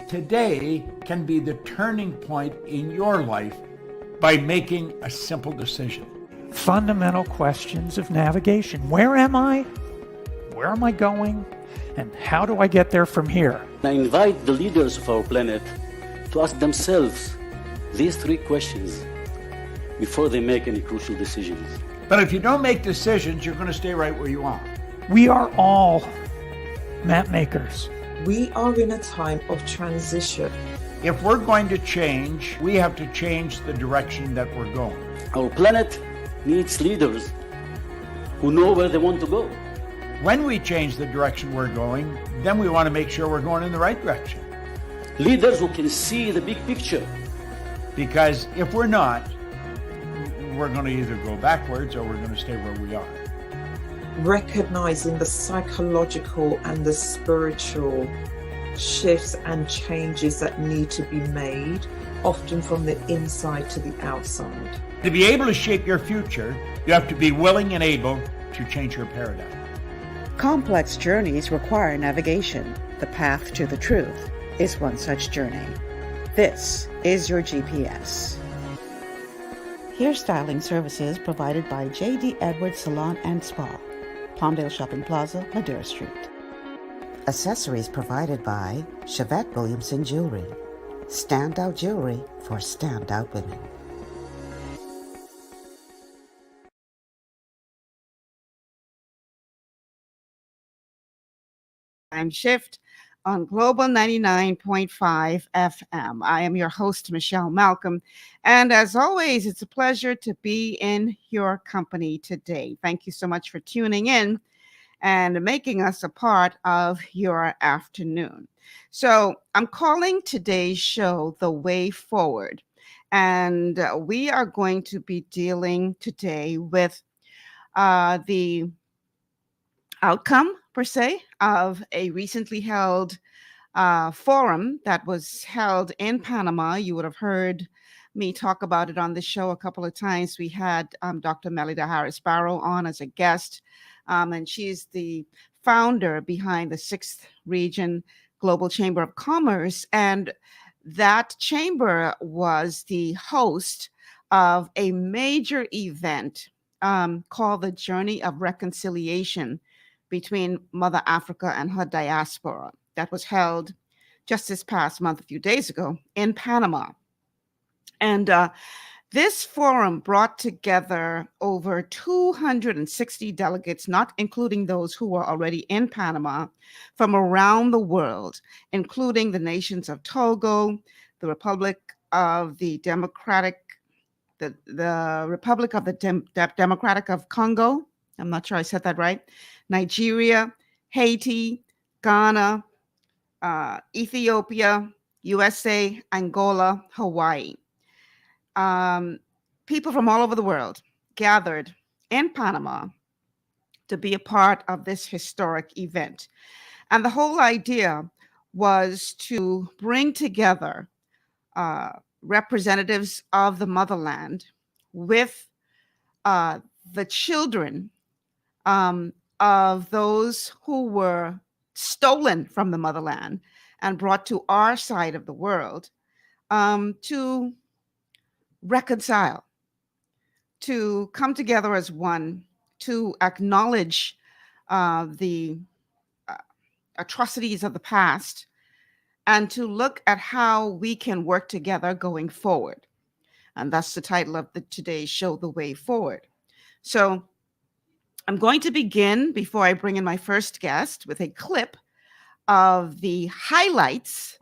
Today can be the turning point in your life by making a simple decision. Fundamental questions of navigation. Where am I? Where am I going? And how do I get there from here? I invite the leaders of our planet to ask themselves these three questions before they make any crucial decisions. But if you don't make decisions, you're going to stay right where you are. We are all map makers. We are in a time of transition. If we're going to change, we have to change the direction that we're going. Our planet needs leaders who know where they want to go. When we change the direction we're going, then we want to make sure we're going in the right direction. Leaders who can see the big picture. Because if we're not, we're going to either go backwards or we're going to stay where we are. Recognizing the psychological and the spiritual shifts and changes that need to be made, often from the inside to the outside. To be able to shape your future, you have to be willing and able to change your paradigm. Complex journeys require navigation. The path to the truth is one such journey. This is your GPS. Hairstyling services provided by J.D. Edwards Salon and Spa, Palmdale Shopping Plaza, Madera Street. Accessories provided by Chevette Williamson Jewelry. Standout jewelry for standout women. I'm Shift on Global 99.5 FM. I am your host, Michelle Malcolm. And as always, it's a pleasure to be in your company today. Thank you so much for tuning in and making us a part of your afternoon. So I'm calling today's show The Way Forward. And we are going to be dealing today with the outcome, per se, of a recently held forum that was held in Panama. You would have heard me talk about it on the show a couple of times. We had Dr. Melida Harris-Barrow on as a guest, and she's the founder behind the 6th Region Global Chamber of Commerce. And that chamber was the host of a major event called the Journey of Reconciliation between Mother Africa and her diaspora that was held just this past month, a few days ago, in Panama. And this forum brought together over 260 delegates, not including those who were already in Panama, from around the world, including the nations of Togo, the Republic of the Democratic of Congo. I'm not sure I said that right. Nigeria, Haiti, Ghana, Ethiopia, USA, Angola, Hawaii. People from all over the world gathered in Panama to be a part of this historic event. And the whole idea was to bring together representatives of the motherland with the children of those who were stolen from the motherland and brought to our side of the world to reconcile, to come together as one, to acknowledge the atrocities of the past, and to look at how we can work together going forward. And that's the title of today's show, The Way Forward. So I'm going to begin, before I bring in my first guest, with a clip of the highlights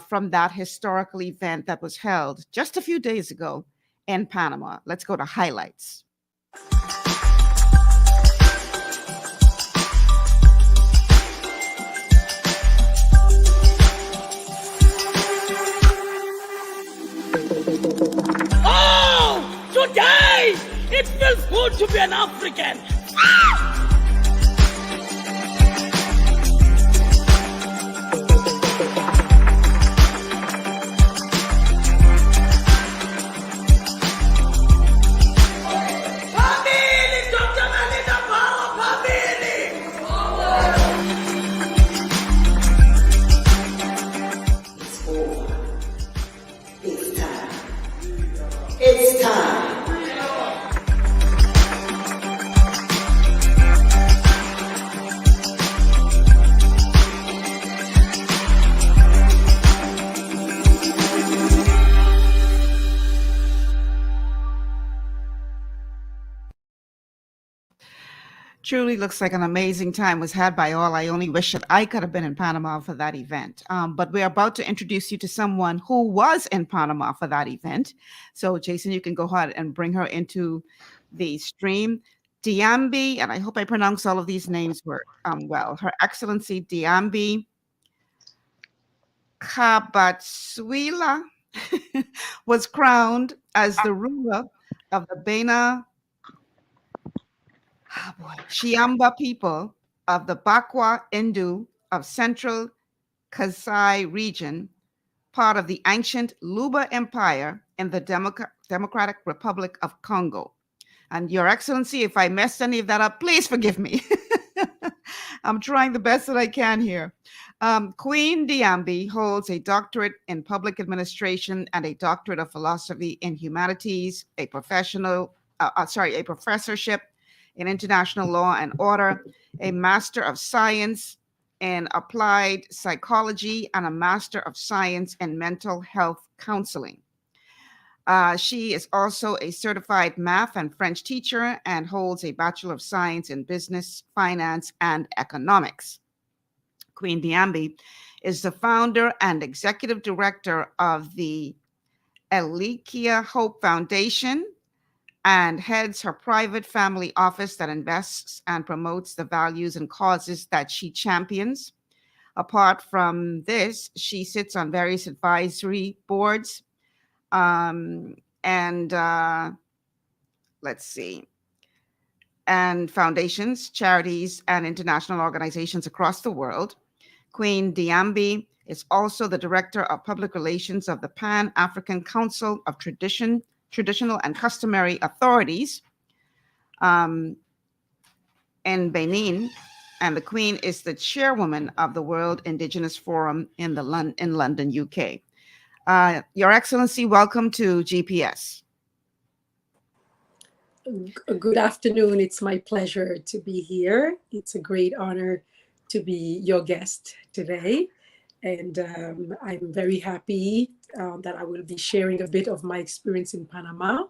from that historical event that was held just a few days ago in Panama. Let's go to highlights. Oh, today it feels good to be an African. Truly looks like an amazing time was had by all. I only wish that I could have been in Panama for that event. But we're about to introduce you to someone who was in Panama for that event. So, Jason, you can go ahead and bring her into the stream. Diambi, and I hope I pronounce all of these names well. Her Excellency Diambi Kabatswila was crowned as the ruler of the Bena Shiamba people of the Bakwa Indu of Central Kasai region, part of the ancient Luba Empire in the Democratic Republic of Congo. And Your Excellency, if I messed any of that up, please forgive me. I'm trying the best that I can here. Queen Diambi holds a doctorate in public administration and a doctorate of philosophy in humanities, a professorship in international law and order, a Master of Science in applied psychology, and a Master of Science in mental health counseling. She is also a certified math and French teacher and holds a Bachelor of Science in Business, Finance, and Economics. Queen Diambi is the founder and executive director of the Elikia Hope Foundation and heads her private family office that invests and promotes the values and causes that she champions. Apart from this, she sits on various advisory boards and foundations, charities, and international organizations across the world. Queen Diambi is also the director of public relations of the Pan-African Council of Traditional and Customary Authorities in Benin, and the Queen is the chairwoman of the World Indigenous Forum in London, UK. Your Excellency, welcome to GPS. Good afternoon. It's my pleasure to be here. It's a great honor to be your guest today. And I'm very happy that I will be sharing a bit of my experience in Panama.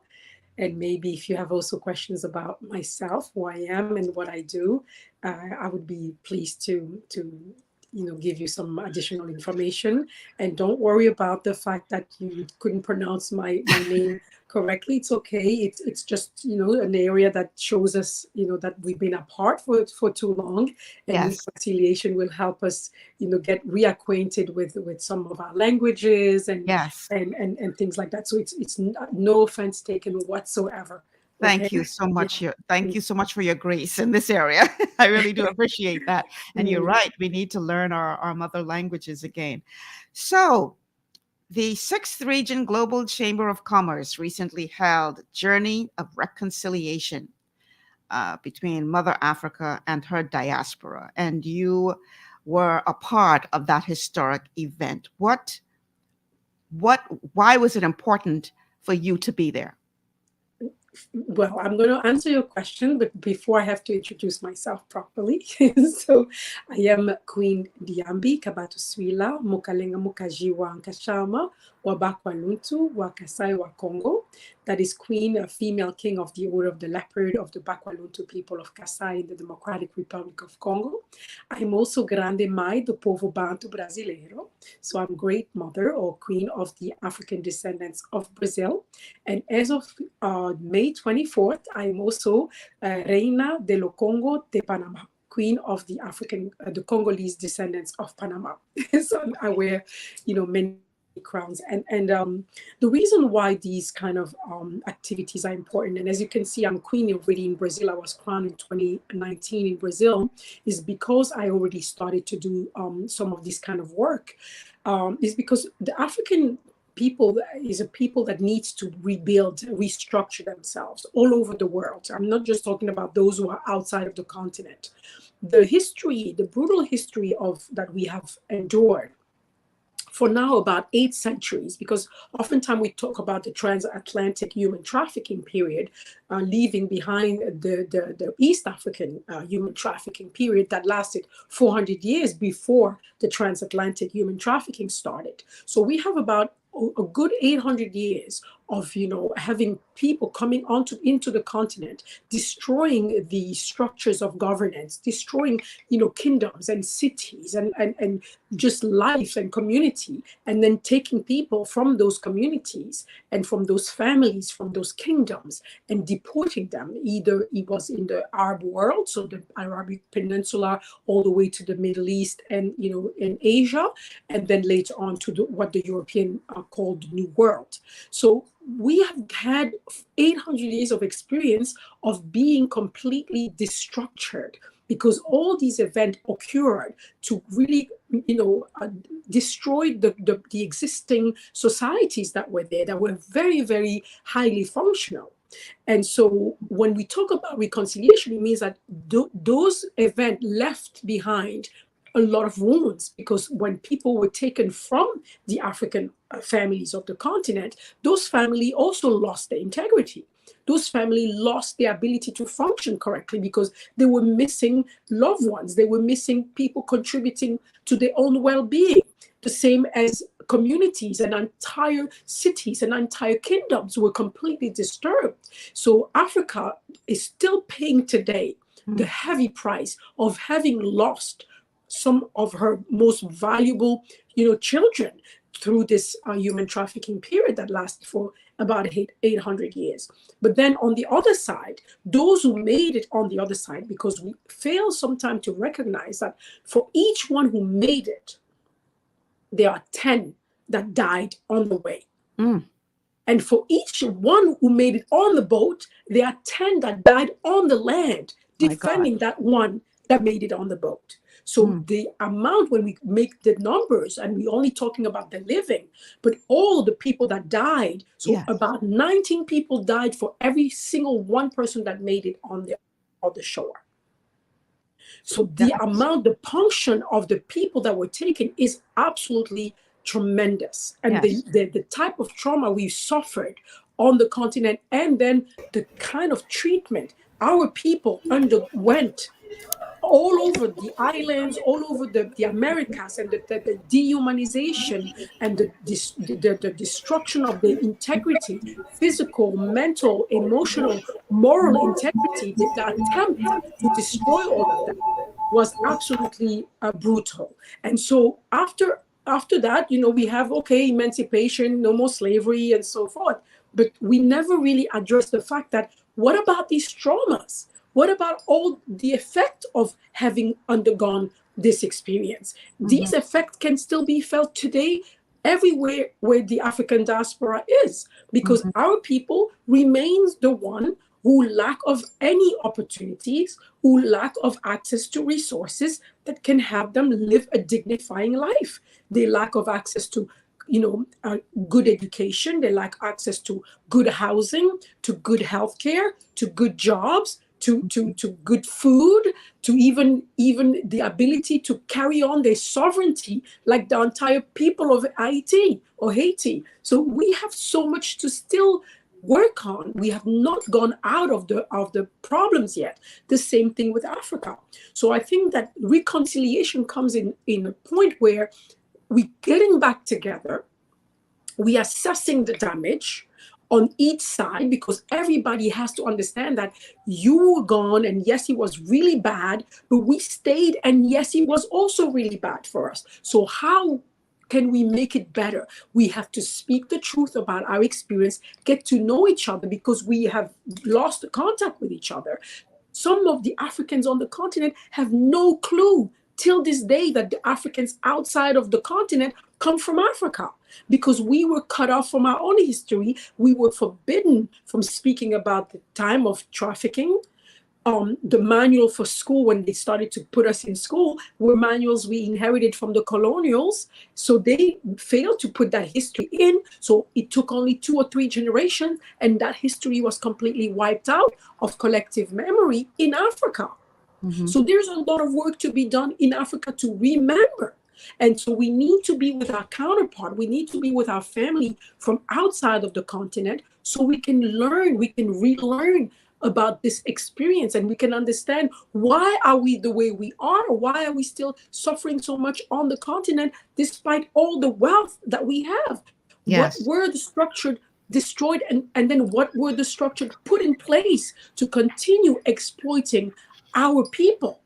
And maybe if you have also questions about myself, who I am and what I do, I would be pleased to give you some additional information. And don't worry about the fact that you couldn't pronounce my name correctly. It's okay. It's just, an area that shows us, that we've been apart for too long. And Yes. reconciliation will help us, get reacquainted with some of our languages and Yes. and things like that. So it's no offense taken whatsoever. Thank you so much. Thank you so much for your grace in this area. I really do appreciate that. And you're right. We need to learn our mother languages again. So the 6th Region Global Chamber of Commerce recently held Journey of Reconciliation between Mother Africa and her diaspora. And you were a part of that historic event. Why was it important for you to be there? Well, I'm going to answer your question, but before I have to introduce myself properly. So I am Queen Diambi Kabatuswila Mukalenga Mukajiwa Nkashama Wabakwaluntu Wakasai wa Congo. That is Queen, a female king of the Order of the Leopard of the Bakwaluntu people of Kasai in the Democratic Republic of Congo. I'm also Grande Mai do Povo Bantu Brasileiro. So I'm Great Mother or Queen of the African descendants of Brazil. And as of May 24th, I'm also Reina de lo Congo de Panama, Queen of the the Congolese descendants of Panama. So I wear, many crowns. And the reason why these kind of activities are important, and as you can see, I'm Queen already in Brazil. I was crowned in 2019 in Brazil, is because I already started to do some of this kind of work. Is because the African people is a people that needs to rebuild, restructure themselves all over the world. I'm not just talking about those who are outside of the continent. The history, the brutal history of that we have endured for now about 8 centuries, because oftentimes we talk about the transatlantic human trafficking period, leaving behind the East African human trafficking period that lasted 400 years before the transatlantic human trafficking started. So we have about a good 800 years having people coming into the continent, destroying the structures of governance, destroying, kingdoms and cities and just life and community, and then taking people from those communities and from those families, from those kingdoms, and deporting them. Either it was in the Arab world, so the Arabic Peninsula, all the way to the Middle East and, in Asia, and then later on to what the European called the New World. So we have had 800 years of experience of being completely destructured, because all these events occurred to really, destroy the existing societies that were there, that were very, very highly functional. And so when we talk about reconciliation, it means that those events left behind a lot of wounds, because when people were taken from the African families of the continent, those families also lost their integrity. Those families lost their ability to function correctly because they were missing loved ones. They were missing people contributing to their own well-being. The same as communities and entire cities and entire kingdoms were completely disturbed. So Africa is still paying today the heavy price of having lost some of her most valuable, children through this human trafficking period that lasted for about 800 years. But then on the other side, those who made it on the other side, because we fail sometimes to recognize that for each one who made it, there are 10 that died on the way. And for each one who made it on the boat, there are 10 that died on the land, defending that one that made it on the boat. So the amount, when we make the numbers, and we're only talking about the living, but all the people that died, so about 19 people died for every single one person that made it on the shore. So the amount, the function of the people that were taken is absolutely tremendous. And the type of trauma we've suffered on the continent, and then the kind of treatment our people underwent all over the islands, all over the Americas, and the dehumanization and the destruction of the integrity, physical, mental, emotional, moral integrity, the attempt to destroy all of that was absolutely brutal. And so after that, we have, emancipation, no more slavery, and so forth. But we never really addressed the fact that, what about these traumas? What about all the effect of having undergone this experience? These effects can still be felt today everywhere where the African diaspora is, because our people remains the one who lack of any opportunities, who lack of access to resources that can have them live a dignifying life. They lack of access to good education. They lack access to good housing, to good healthcare, to good jobs, to good food, to even the ability to carry on their sovereignty like the entire people of Haiti. So we have so much to still work on. We have not gone out of the problems yet. The same thing with Africa. So I think that reconciliation comes in a point where we getting back together, we assessing the damage on each side, because everybody has to understand that you were gone, and yes, it was really bad, but we stayed, and yes, it was also really bad for us. So how can we make it better? We have to speak the truth about our experience, get to know each other, because we have lost contact with each other. Some of the Africans on the continent have no clue till this day that the Africans outside of the continent come from Africa, because we were cut off from our own history. We were forbidden from speaking about the time of trafficking. The manual for school, when they started to put us in school, were manuals we inherited from the colonials. So they failed to put that history in. So it took only 2 or 3 generations, and that history was completely wiped out of collective memory in Africa. So there's a lot of work to be done in Africa to remember. And so we need to be with our counterpart. We need to be with our family from outside of the continent, so we can learn, we can relearn about this experience, and we can understand, why are we the way we are? Why are we still suffering so much on the continent despite all the wealth that we have? Yes. What were the structured destroyed, and then what were the structures put in place to continue exploiting our people?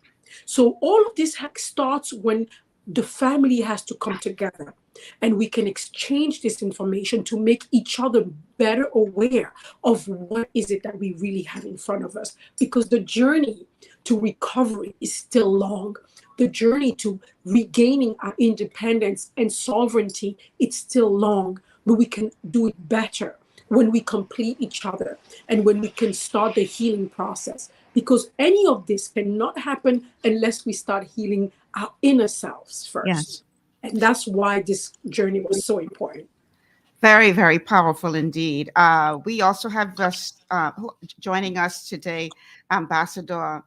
So all of this starts when the family has to come together, and we can exchange this information to make each other better aware of what is it that we really have in front of us, because the journey to recovery is still long. The journey to regaining our independence and sovereignty, it's still long, but we can do it better when we complete each other and when we can start the healing process. Because any of this cannot happen unless we start healing our inner selves first. Yes. And that's why this journey was so important. Very, very powerful indeed. We also have us joining us today, Ambassador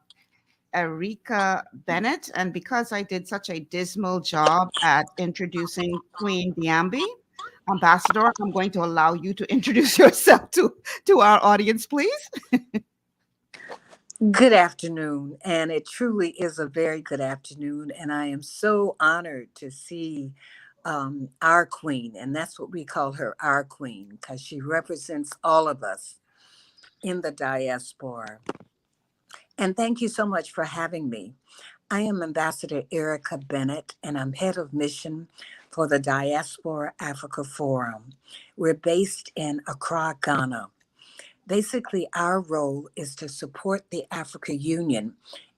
Erika Bennett. And because I did such a dismal job at introducing Queen Diambi, Ambassador, I'm going to allow you to introduce yourself to our audience, please. Good afternoon, and it truly is a very good afternoon, and I am so honored to see our queen, and that's what we call her, our queen, because she represents all of us in the diaspora. And thank you so much for having me. I am Ambassador Erika Bennett, and I'm head of mission for the Diaspora Africa Forum. We're based in Accra, Ghana. Basically, our role is to support the Africa Union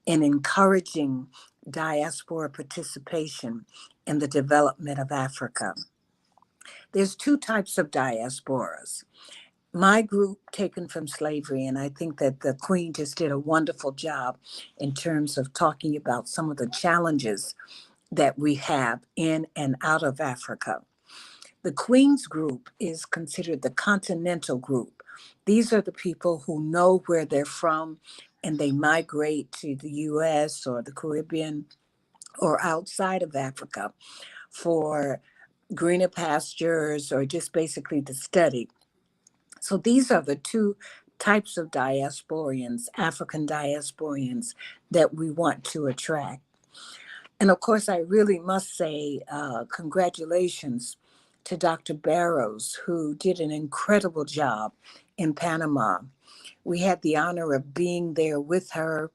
in encouraging diaspora participation in the development of Africa. There's two types of diasporas. My group, taken from slavery, and I think that the Queen just did a wonderful job in terms of talking about some of the challenges that we have in and out of Africa. The Queen's group is considered the continental group. These are the people who know where they're from and they migrate to the US or the Caribbean or outside of Africa for greener pastures or just basically to study. So these are the two types of diasporians, African diasporians, that we want to attract. And of course, I really must say congratulations to Dr. Barrows, who did an incredible job in Panama. We had the honor of being there with her,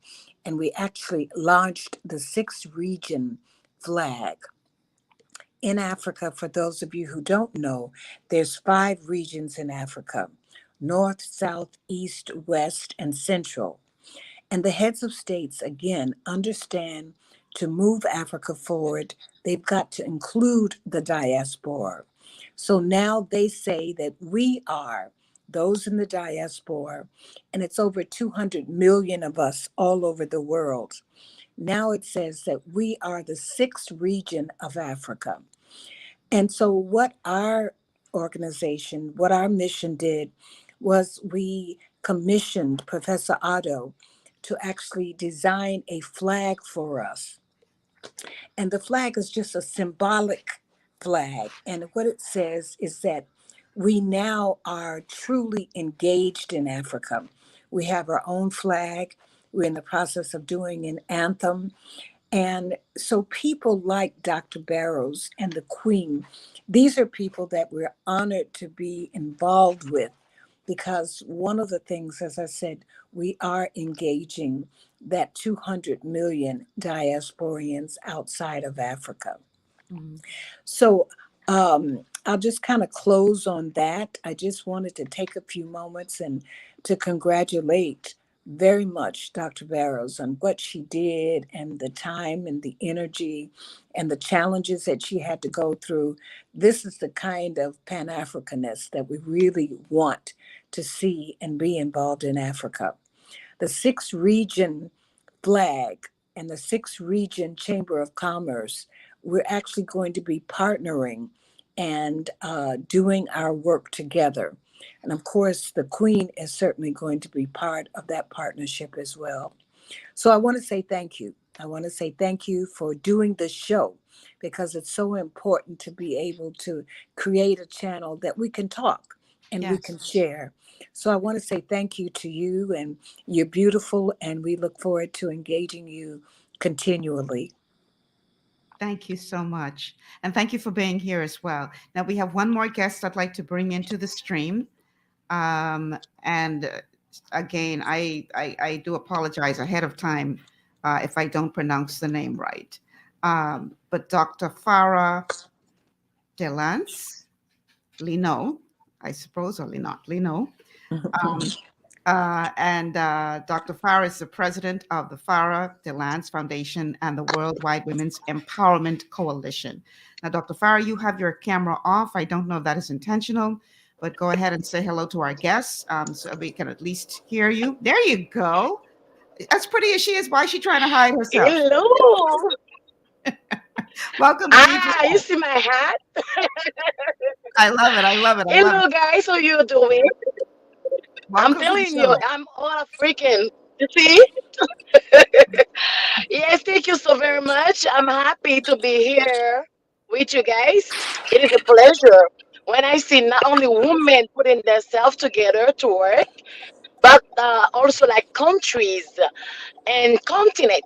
and we actually launched the sixth region flag. In Africa, for those of you who don't know, there's 5 regions in Africa: North, South, East, West, and Central. And the heads of states, again, understand to move Africa forward, they've got to include the diaspora. So now they say that we are those in the diaspora, and it's over 200 million of us all over the world. Now it says that we are the 6th region of Africa. And so, what our organization, what our mission did was we commissioned Professor Otto to actually design a flag for us. And the flag is just a symbolic flag. And what it says is that we now are truly engaged in Africa. We have our own flag. We're in the process of doing an anthem. And so people like Dr. Barrows and the Queen, these are people that we're honored to be involved with, because one of the things, as I said, we are engaging that 200 million diasporians outside of Africa. Mm-hmm. So I'll just kind of close on that. I just wanted to take a few moments and to congratulate very much Dr. Barrows on what she did and the time and the energy and the challenges that she had to go through. This is the kind of Pan-Africanist that we really want to see and be involved in Africa. The 6th region flag and the 6th region Chamber of Commerce, we're actually going to be partnering and doing our work together. And of course, the Queen is certainly going to be part of that partnership as well. So I want to say thank you. I want to say thank you for doing this show, because it's so important to be able to create a channel that we can talk and we can share. So I want to say thank you to you, and you're beautiful, and we look forward to engaging you continually. Thank you so much. And thank you for being here as well. Now we have one more guest I'd like to bring into the stream. And again, I do apologize ahead of time if I don't pronounce the name right. But Dr. Farah Delance, Lino, I suppose, or Lino. Um, and Dr. Farah is the president of the Farah Delance Foundation and the Worldwide Women's Empowerment Coalition. Now, Dr. Farah, you have your camera off. I don't know if that is intentional, but go ahead and say hello to our guests so we can at least hear you. There you go. As pretty as she is, why is she trying to hide herself? Hello. Welcome to Be You see my hat? I love it. I love it. I love Hello, it. guys. How you doing? I'm Welcome to the telling you, show. I'm all African. You see? Yes, thank you so very much. I'm happy to be here with you guys. It is a pleasure when I see not only women putting themselves together to work, but also like countries and continent.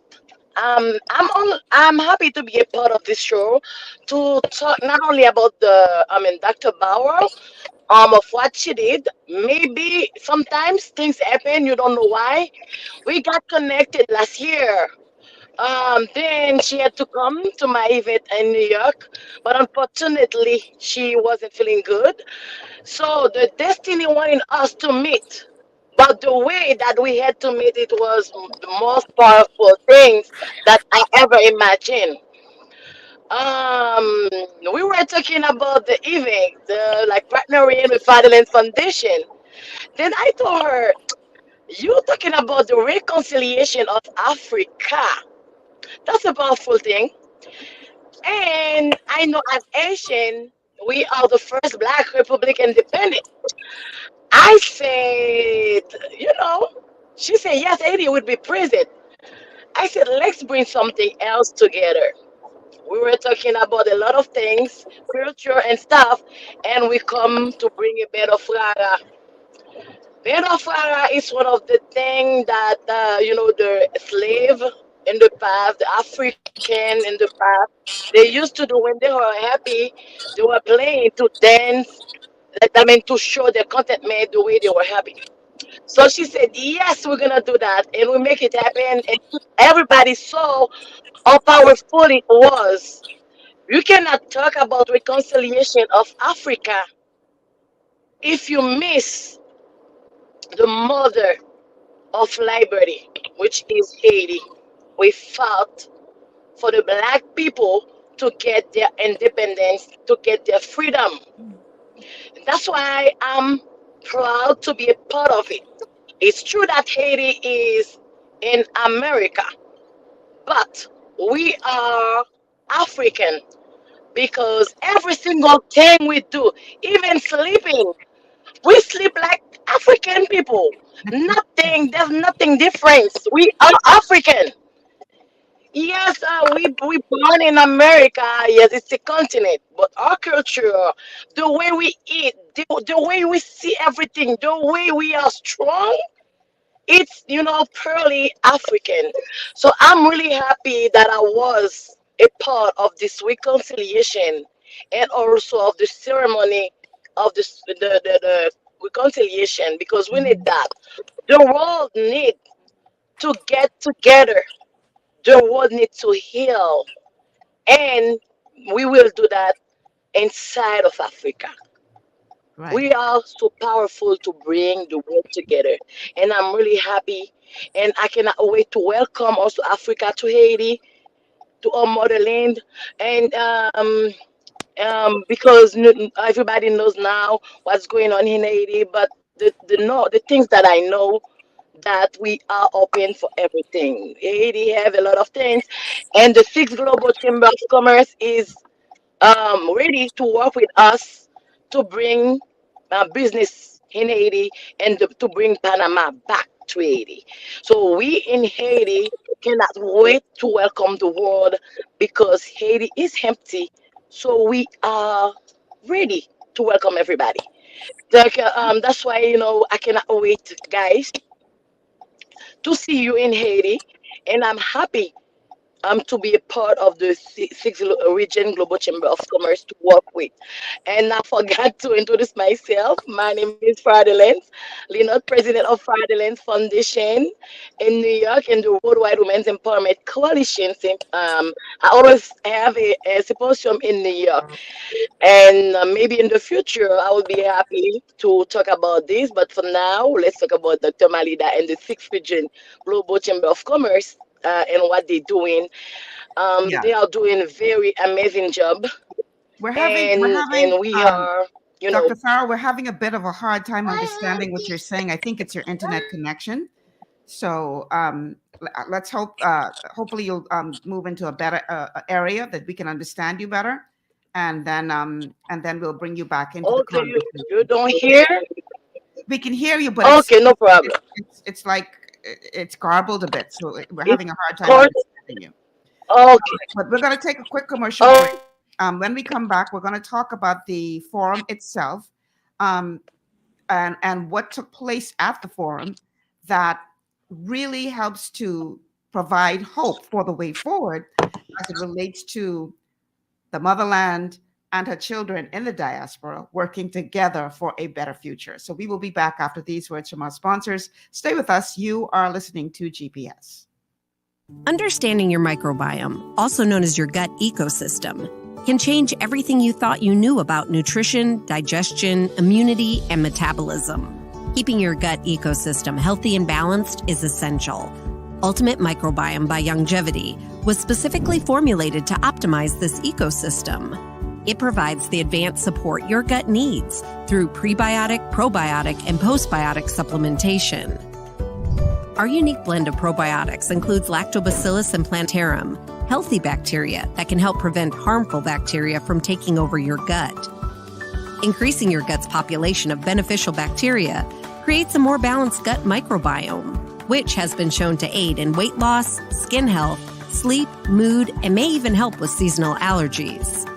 I'm happy to be a part of this show to talk not only about Dr. Bauer, of what she did. Maybe sometimes things happen, you don't know why. We got connected last year. Then she had to come to my event in New York, but unfortunately she wasn't feeling good. So the destiny wanted us to meet. But the way that we had to meet, it was the most powerful things that I ever imagined. Um, we were talking about the event, like partnering with Fatherland Foundation. Then I told her, "You talking about the reconciliation of Africa? That's a powerful thing." And I know as Asian, we are the first Black Republic independent. I said, you know, she said, yes, Haiti would be present. I said, let's bring something else together. We were talking about a lot of things, culture and stuff, and we come to bring a better Fraga. Better Fraga is one of the things that, the slave in the past, the African in the past, they used to do when they were happy, they were playing to dance, to show their contentment the way they were happy. So she said, yes, we're gonna do that, and we make it happen. And everybody saw how powerful it was. You cannot talk about reconciliation of Africa if you miss the mother of liberty, which is Haiti. We fought for the black people to get their independence, to get their freedom. That's why I'm proud to be a part of it. It's true that Haiti is in America, but we are African because every single thing we do, even sleeping, we sleep like African people. There's nothing different. We are African. Yes, we born in America. Yes, it's a continent, but our culture, the way we eat, the way we see everything, the way we are strong, it's purely African. So I'm really happy that I was a part of this reconciliation and also of the ceremony of the reconciliation because we need that. The world need to get together. The world needs to heal, and we will do that inside of Africa. Right. We are so powerful to bring the world together, and I'm really happy. And I cannot wait to welcome also Africa to Haiti, to our motherland, and because everybody knows now what's going on in Haiti, but the things that I know that we are open for everything. Haiti have a lot of things, and the sixth global chamber of commerce is ready to work with us to bring business in Haiti and to bring Panama back to Haiti. So we in Haiti cannot wait to welcome the world because Haiti is empty. So we are ready to welcome everybody. That's why I cannot wait, guys, to see you in Haiti, and I'm happy to be a part of the six region Global Chamber of Commerce to work with. And I forgot to introduce myself. My name is Fraudulence, Leonard, president of Fraudulence Foundation in New York and the Worldwide Women's Empowerment Coalition. I always have a symposium in New York, and maybe in the future I will be happy to talk about this. But for now, let's talk about Dr. Malida and the sixth region Global Chamber of Commerce and what they're doing. Yeah. They are doing a very amazing job, We're having, and we are, Dr. Farrell, we're having a bit of a hard time understanding what you're saying. I think it's your internet connection. So let's hope, hopefully you'll move into a better area that we can understand you better. And then we'll bring you back into the conversation. You don't hear? We can hear you, but okay, no problem. It's like it's garbled a bit, so we're having a hard time understanding you. Okay, but we're going to take a quick commercial break. When we come back, we're going to talk about the forum itself, and what took place at the forum that really helps to provide hope for the way forward as it relates to the motherland and her children in the diaspora working together for a better future. So we will be back after these words from our sponsors. Stay with us. You are listening to GPS. Understanding your microbiome, also known as your gut ecosystem, can change everything you thought you knew about nutrition, digestion, immunity, and metabolism. Keeping your gut ecosystem healthy and balanced is essential. Ultimate Microbiome by Longevity was specifically formulated to optimize this ecosystem. It provides the advanced support your gut needs through prebiotic, probiotic, and postbiotic supplementation. Our unique blend of probiotics includes Lactobacillus and Plantarum, healthy bacteria that can help prevent harmful bacteria from taking over your gut. Increasing your gut's population of beneficial bacteria creates a more balanced gut microbiome, which has been shown to aid in weight loss, skin health, sleep, mood, and may even help with seasonal allergies.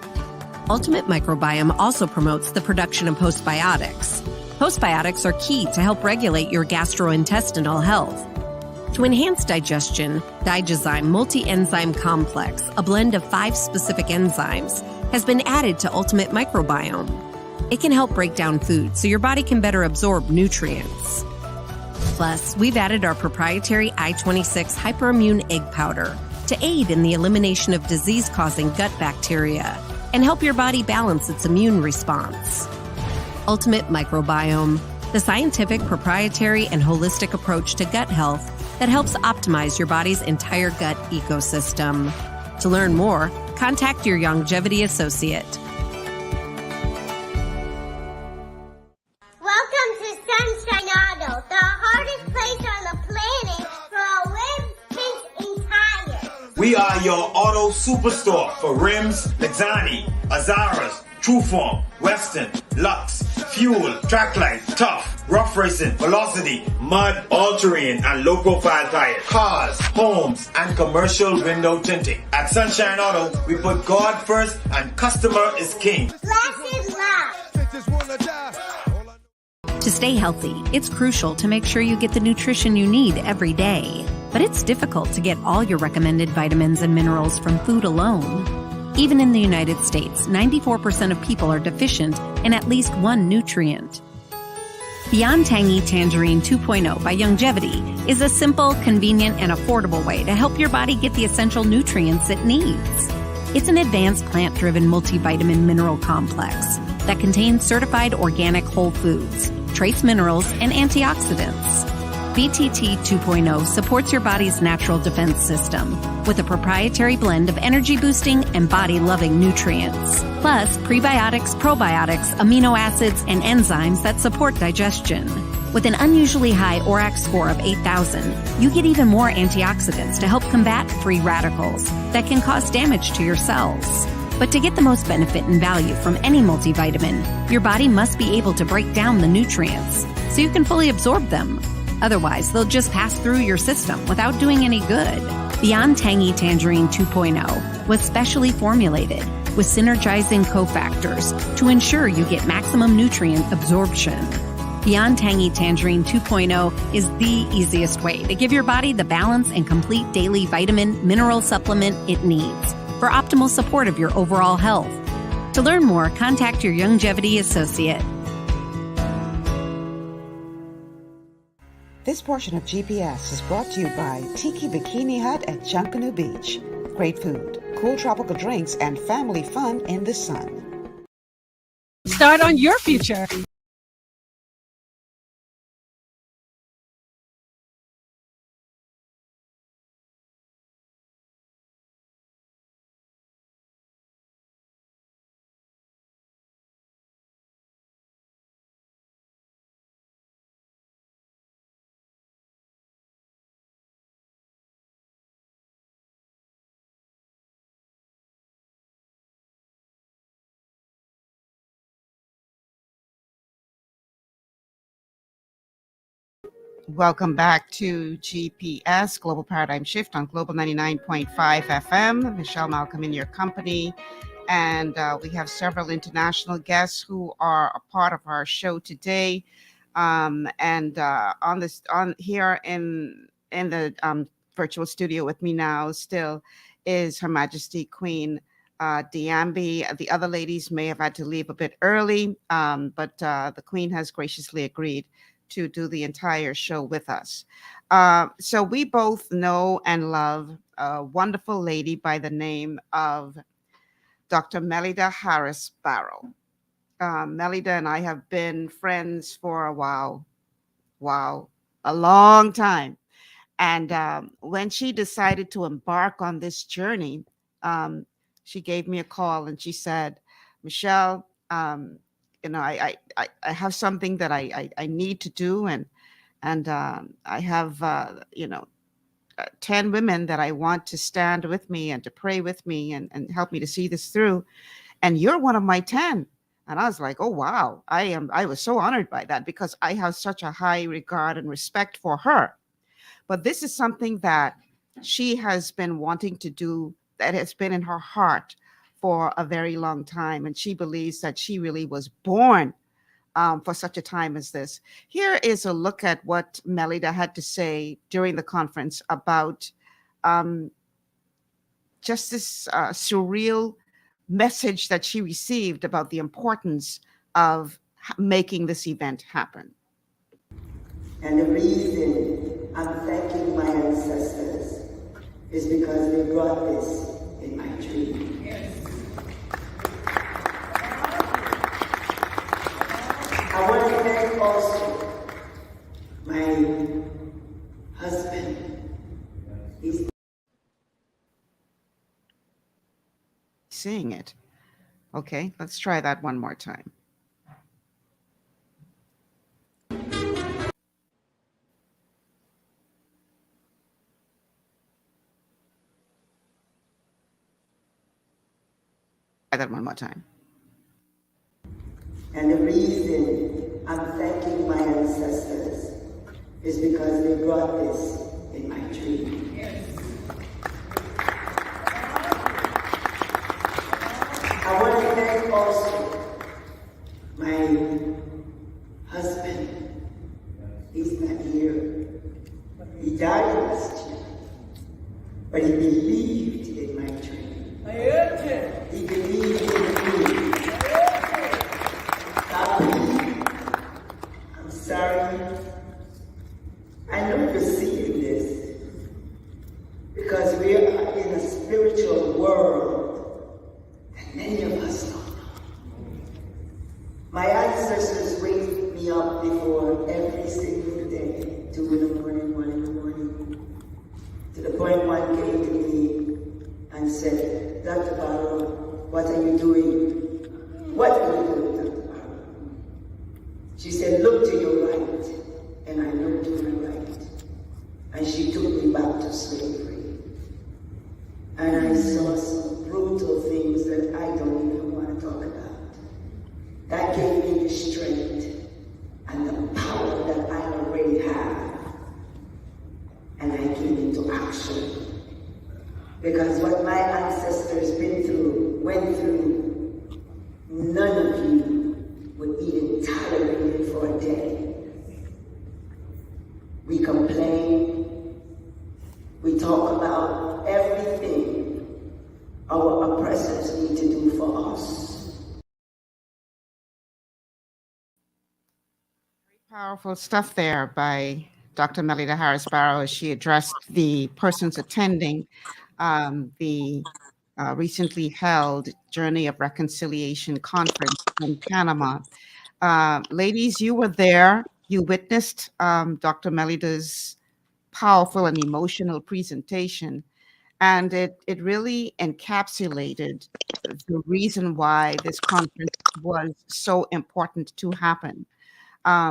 Ultimate Microbiome also promotes the production of postbiotics. Postbiotics are key to help regulate your gastrointestinal health. To enhance digestion, Digizyme Multi-Enzyme Complex, a blend of 5 specific enzymes, has been added to Ultimate Microbiome. It can help break down food so your body can better absorb nutrients. Plus, we've added our proprietary I-26 Hyperimmune Egg Powder to aid in the elimination of disease-causing gut bacteria and help your body balance its immune response. Ultimate Microbiome, the scientific, proprietary, and holistic approach to gut health that helps optimize your body's entire gut ecosystem. To learn more, contact your Longevity associate. Welcome to Sunshine Auto, the hardest place on the planet for a rim fix and tires. We are your auto superstore for rims, Lexani, Azaras, Trueform, Western, Lux, Fuel, Tracklight, Tough, Rough Racing, Velocity, Mud, All-Terrain, and low-profile tires. Cars, homes, and commercial window tinting. At Sunshine Auto, we put God first and customer is king. Glasses love. To stay healthy, it's crucial to make sure you get the nutrition you need every day. But it's difficult to get all your recommended vitamins and minerals from food alone. Even in the United States, 94% of people are deficient in at least one nutrient. Beyond Tangy Tangerine 2.0 by Longevity is a simple, convenient, and affordable way to help your body get the essential nutrients it needs. It's an advanced plant-driven multivitamin mineral complex that contains certified organic whole foods, trace minerals, and antioxidants. BTT 2.0 supports your body's natural defense system with a proprietary blend of energy-boosting and body-loving nutrients, plus prebiotics, probiotics, amino acids, and enzymes that support digestion. With an unusually high ORAC score of 8,000, you get even more antioxidants to help combat free radicals that can cause damage to your cells. But to get the most benefit and value from any multivitamin, your body must be able to break down the nutrients so you can fully absorb them. Otherwise, they'll just pass through your system without doing any good. Beyond Tangy Tangerine 2.0 was specially formulated with synergizing cofactors to ensure you get maximum nutrient absorption. Beyond Tangy Tangerine 2.0 is the easiest way to give your body the balance and complete daily vitamin mineral supplement it needs for optimal support of your overall health. To learn more, contact your Youngevity associate. This portion of GPS is brought to you by Tiki Bikini Hut at Junkanoo Beach. Great food, cool tropical drinks, and family fun in the sun. Start on your future. Welcome back to GPS, Global Paradigm Shift on Global 99.5 FM. Michelle Malcolm in your company. And we have several international guests who are a part of our show today. On here in the virtual studio with me now still is Her Majesty Queen Diambi. The other ladies may have had to leave a bit early, but the Queen has graciously agreed to do the entire show with us. So we both know and love a wonderful lady by the name of Dr. Melida Harris Barrow. Melida and I have been friends for a while. Wow, a long time. And when she decided to embark on this journey, she gave me a call and she said, Michelle, I have something that I need to do, and I have 10 women that I want to stand with me and to pray with me and help me to see this through, and you're one of my 10. And I was like, oh wow, I was so honored by that because I have such a high regard and respect for her. But this is something that she has been wanting to do, that has been in her heart for a very long time. And she believes that she really was born for such a time as this. Here is a look at what Melida had to say during the conference about just this surreal message that she received about the importance of making this event happen. And the reason I'm thanking my ancestors is because they brought this in my dream. I want to thank also my husband. He's seeing it. Okay, let's try that one more time. Try that one more time. And the reason I'm thanking my ancestors is because they brought this in my dream. I want to thank also my husband. He's not here. He died last year, but he believed in my dream. He believed in me. I'm sorry. I know you're seeing this because we are in a spiritual world that many of us don't know. My ancestors wake me up before every single day, 2 in the morning, 1 in the morning, to the point one came to me and said, Dr. Barrow, what are you doing? What are you doing, Dr. Barrow? She said, look to your right. And I looked to my right. And she took me back to slavery. And I saw some brutal things that I don't even want to talk about. That gave me the strength and the power that I already have. And I came into action. Because what my ancestors went through, none of you would even tolerate it for a day. our oppressors need to do for us. Powerful stuff there by Dr. Melida Harris Barrow as she addressed the persons attending the recently held Journey of Reconciliation conference in Panama. Ladies, you were there. You witnessed Dr. Melida's powerful and emotional presentation, and it really encapsulated the reason why this conference was so important to happen.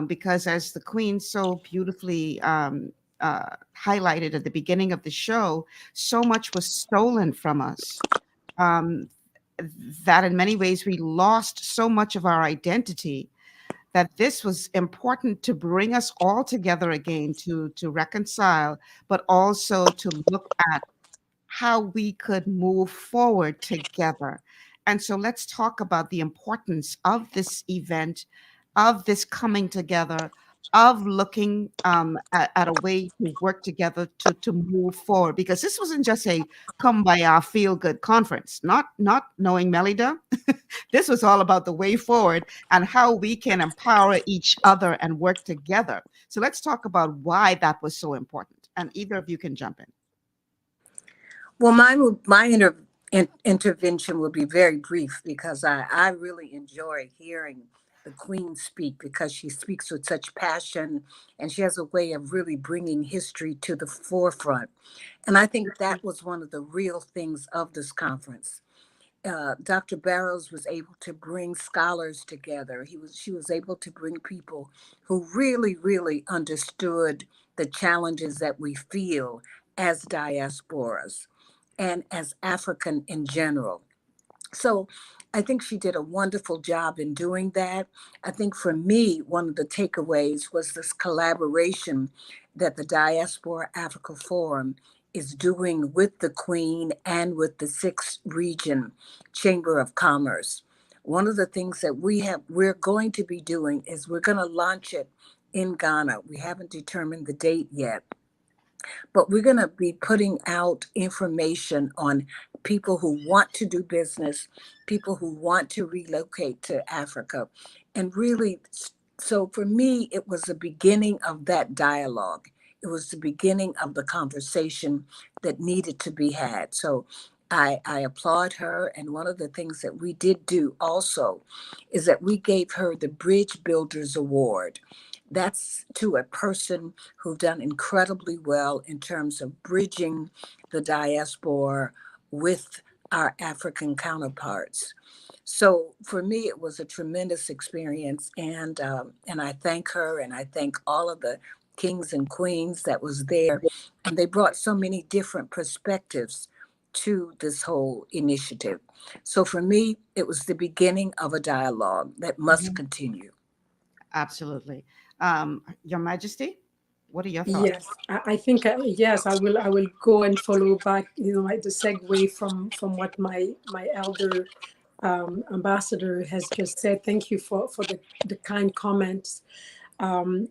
Because as the Queen so beautifully highlighted at the beginning of the show, so much was stolen from us um, that in many ways we lost so much of our identity, that this was important to bring us all together again, to reconcile, but also to look at how we could move forward together. And so let's talk about the importance of this event, of this coming together, of looking at a way to work together to move forward. Because this wasn't just a come by our feel good conference, not knowing Melida. This was all about the way forward and how we can empower each other and work together. So let's talk about why that was so important. And either of you can jump in. Well, intervention will be very brief because I really enjoy hearing the Queen speak because she speaks with such passion and she has a way of really bringing history to the forefront. And I think that was one of the real things of this conference. Dr. Barrows was able to bring scholars together. She was able to bring people who really, really understood the challenges that we feel as diasporas and as African in general. So I think she did a wonderful job in doing that. I think for me, one of the takeaways was this collaboration that the Diaspora Africa Forum is doing with the Queen and with the 6th Region Chamber of Commerce. One of the things that we're going to be doing is we're going to launch it in Ghana. We haven't determined the date yet, but we're going to be putting out information on people who want to do business, people who want to relocate to Africa. And really, so for me, it was the beginning of that dialogue. It was the beginning of the conversation that needed to be had. So I applaud her. And one of the things that we did do also is that we gave her the Bridge Builders Award. That's to a person who've done incredibly well in terms of bridging the diaspora with our African counterparts. So for me, it was a tremendous experience, and I thank her, and I thank all of the kings and queens that was there, and they brought so many different perspectives to this whole initiative. So for me, it was the beginning of a dialogue that must continue. Absolutely. Your Majesty, what are your thoughts? Yes, I think yes, I will go and follow back. Like the segue from what my elder ambassador has just said. Thank you for the kind comments.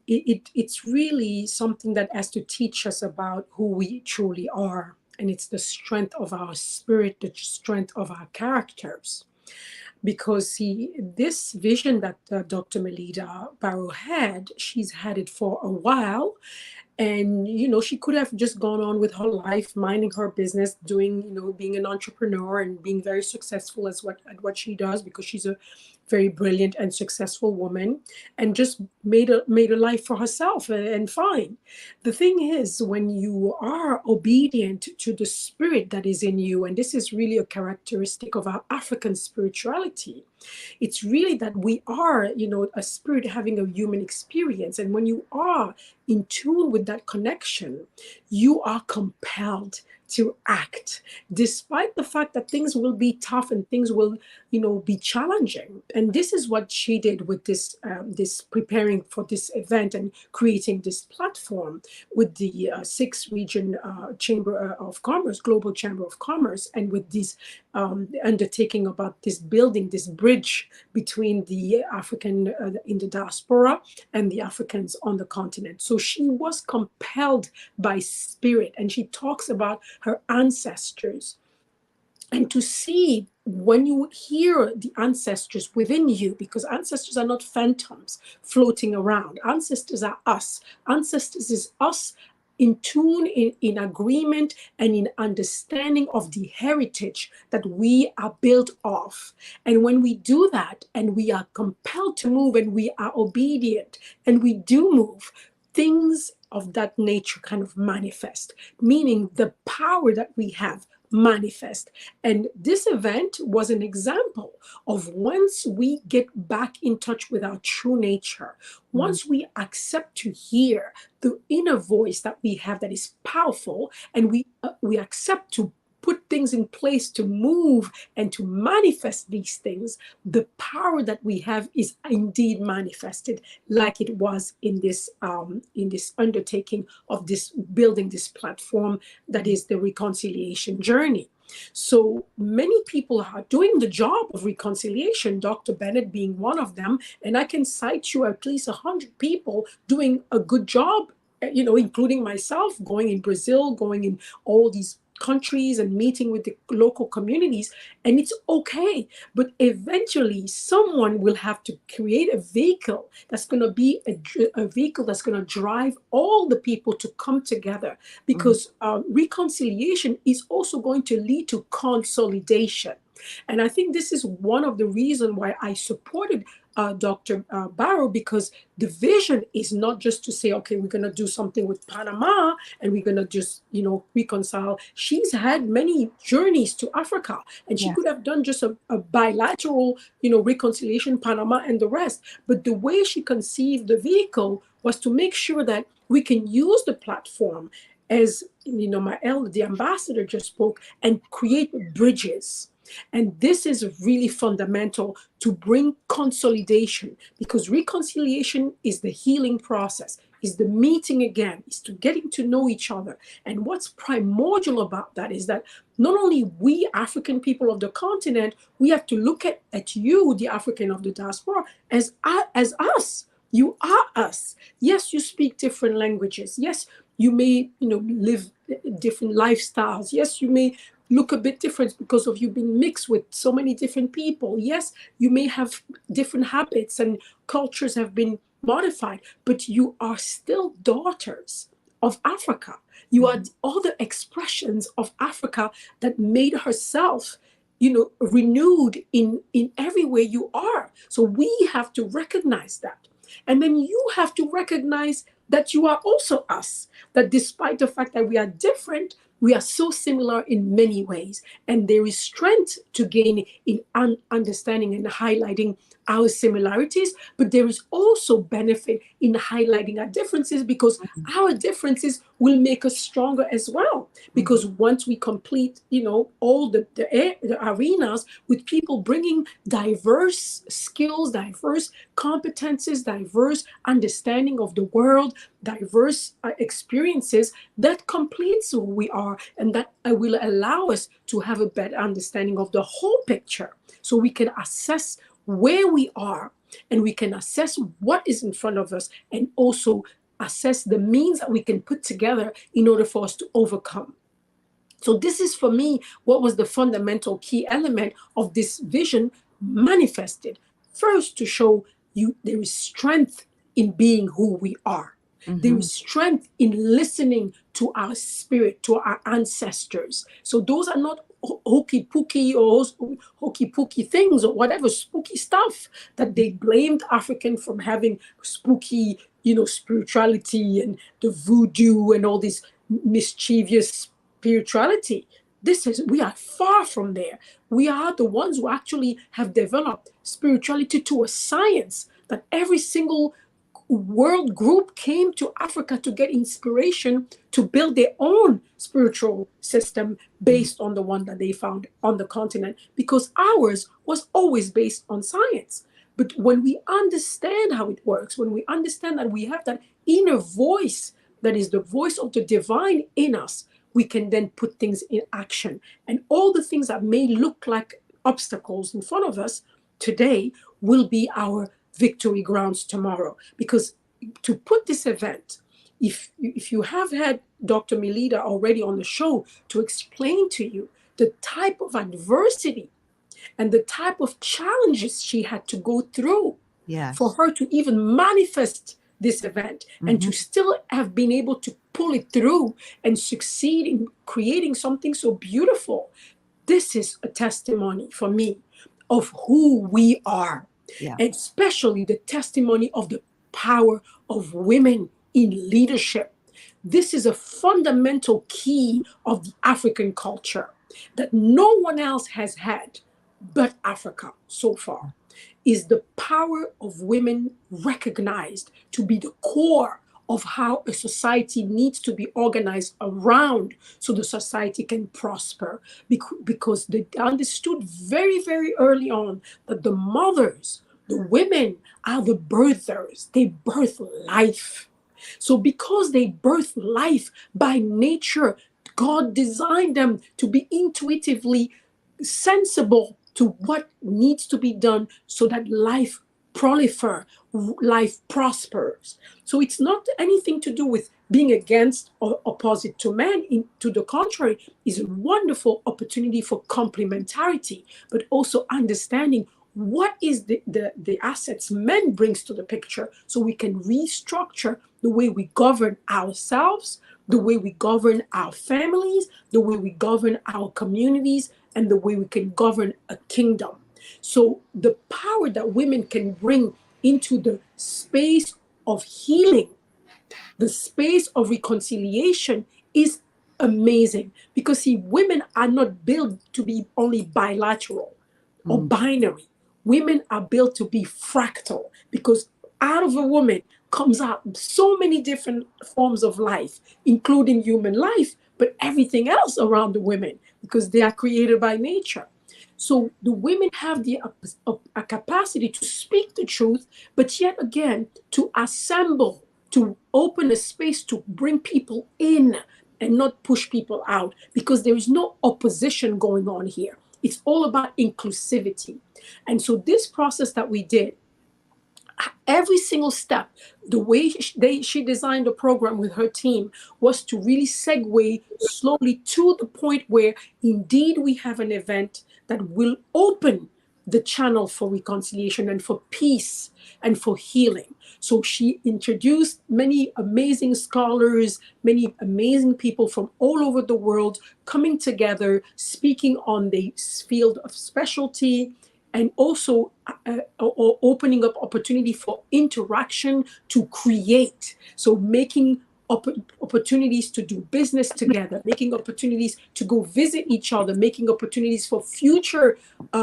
It's really something that has to teach us about who we truly are, and it's the strength of our spirit, the strength of our characters. Because this vision that Dr. Melida Barrow had, she's had it for a while. And, she could have just gone on with her life, minding her business, doing, being an entrepreneur and being very successful at what she does, because she's a very brilliant and successful woman, and just made a life for herself and fine. The thing is, when you are obedient to the spirit that is in you, and this is really a characteristic of our African spirituality, it's really that we are, a spirit having a human experience. And when you are in tune with that connection, you are compelled to act, despite the fact that things will be tough and things will, be challenging. And this is what she did with this preparing for this event and creating this platform with the 6th Region Chamber of Commerce, Global Chamber of Commerce, and with this undertaking about this building, this bridge between the African in the diaspora and the Africans on the continent. So she was compelled by spirit, and she talks about her ancestors and to see when you hear the ancestors within you, because ancestors are not phantoms floating around. Ancestors are us. Ancestors is us in tune, in agreement, and in understanding of the heritage that we are built off. And when we do that, and we are compelled to move, and we are obedient, and we do move, things of that nature kind of manifest, meaning the power that we have manifest. And this event was an example of once we get back in touch with our true nature, once we accept to hear the inner voice that we have that is powerful, and we accept to put things in place to move and to manifest these things, the power that we have is indeed manifested, like it was in this undertaking of this building this platform that is the reconciliation journey. So many people are doing the job of reconciliation, Dr. Bennett being one of them, and I can cite you at least 100 people doing a good job, including myself, going in Brazil, going in all these countries and meeting with the local communities, and it's okay. But eventually someone will have to create a vehicle that's going to be a vehicle that's going to drive all the people to come together, because reconciliation is also going to lead to consolidation. And I think this is one of the reasons why I supported Dr. Barrow, because the vision is not just to say, okay, we're going to do something with Panama and we're going to just, reconcile. She's had many journeys to Africa, and she could have done just a bilateral, reconciliation, Panama and the rest. But the way she conceived the vehicle was to make sure that we can use the platform, as, the ambassador just spoke, and create bridges. And this is really fundamental to bring consolidation, because reconciliation is the healing process, is the meeting again, is to getting to know each other. And what's primordial about that is that not only we African people of the continent, we have to look at you, the African of the diaspora, as us. You are us. Yes, you speak different languages. Yes, you may, live different lifestyles. Yes, you may look a bit different because of you being mixed with so many different people. Yes, you may have different habits and cultures have been modified, but you are still daughters of Africa. You are all the expressions of Africa that made herself, renewed in everywhere you are. So we have to recognize that. And then you have to recognize that you are also us, that despite the fact that we are different, we are so similar in many ways. And there is strength to gain in understanding and highlighting our similarities, but there is also benefit in highlighting our differences, because our differences will make us stronger as well. Because once we complete, all the arenas with people bringing diverse skills, diverse competences, diverse understanding of the world, diverse experiences, that completes who we are, and that will allow us to have a better understanding of the whole picture, so we can assess where we are, and we can assess what is in front of us, and also assess the means that we can put together in order for us to overcome. So this is, for me, what was the fundamental key element of this vision manifested. First, to show you there is strength in being who we are. There is strength in listening to our spirit, to our ancestors. So those are not hokey pokey or hokey pokey things or whatever spooky stuff that they blamed African from having spooky, spirituality and the voodoo and all this mischievous spirituality. We are far from there. We are the ones who actually have developed spirituality to a science, that every single world group came to Africa to get inspiration to build their own spiritual system based on the one that they found on the continent, because ours was always based on science. But when we understand how it works, when we understand that we have that inner voice, that is the voice of the divine in us, we can then put things in action. And all the things that may look like obstacles in front of us today will be our victory grounds tomorrow. Because to put this event, if you have had Dr. Melida already on the show to explain to you the type of adversity and the type of challenges she had to go through for her to even manifest this event and to still have been able to pull it through and succeed in creating something so beautiful. This is a testimony for me of who we are, and especially the testimony of the power of women in leadership. This is a fundamental key of the African culture that no one else has had but Africa so far, is the power of women recognized to be the core of how a society needs to be organized around so the society can prosper. Because they understood very, very early on that the mothers, the women, are the birthers. They birth life. So because they birth life by nature, God designed them to be intuitively sensible to what needs to be done so that life prolifer, life prospers. So it's not anything to do with being against or opposite to man. To the contrary, is a wonderful opportunity for complementarity, but also understanding what is the assets men brings to the picture so we can restructure the way we govern ourselves, the way we govern our families, the way we govern our communities, and the way we can govern a kingdom. So the power that women can bring into the space of healing, the space of reconciliation, is amazing. Because see, women are not built to be only bilateral or binary. Women are built to be fractal, because out of a woman comes out so many different forms of life, including human life, but everything else around the women, because they are created by nature. So the women have a capacity to speak the truth, but yet again, to assemble, to open a space to bring people in and not push people out, because there is no opposition going on here. It's all about inclusivity. And so this process that we did, every single step, the way she designed the program with her team was to really segue slowly to the point where indeed we have an event that will open the channel for reconciliation and for peace and for healing. So she introduced many amazing scholars, many amazing people from all over the world coming together, speaking on the field of specialty, and also opening up opportunity for interaction to create. So making opportunities to do business together, making opportunities to go visit each other, making opportunities for future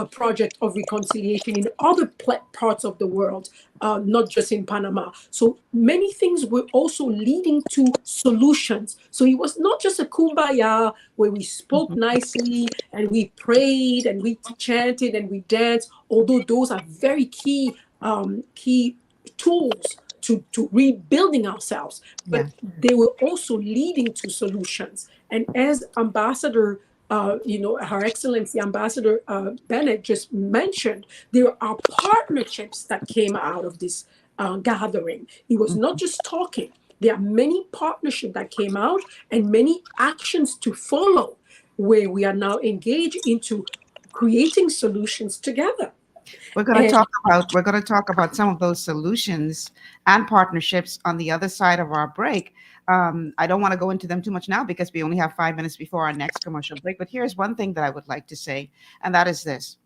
project of reconciliation in other parts of the world, not just in Panama. So many things were also leading to solutions. So it was not just a kumbaya where we spoke nicely and we prayed and we chanted and we danced, although those are very key tools to rebuilding ourselves, but they were also leading to solutions. And as Ambassador, Her Excellency Ambassador Bennett just mentioned, there are partnerships that came out of this gathering. It was not just talking. There are many partnerships that came out and many actions to follow, where we are now engaged into creating solutions together. We're going to talk about some of those solutions and partnerships on the other side of our break. I don't want to go into them too much now because we only have 5 minutes before our next commercial break. But here's one thing that I would like to say, and that is this.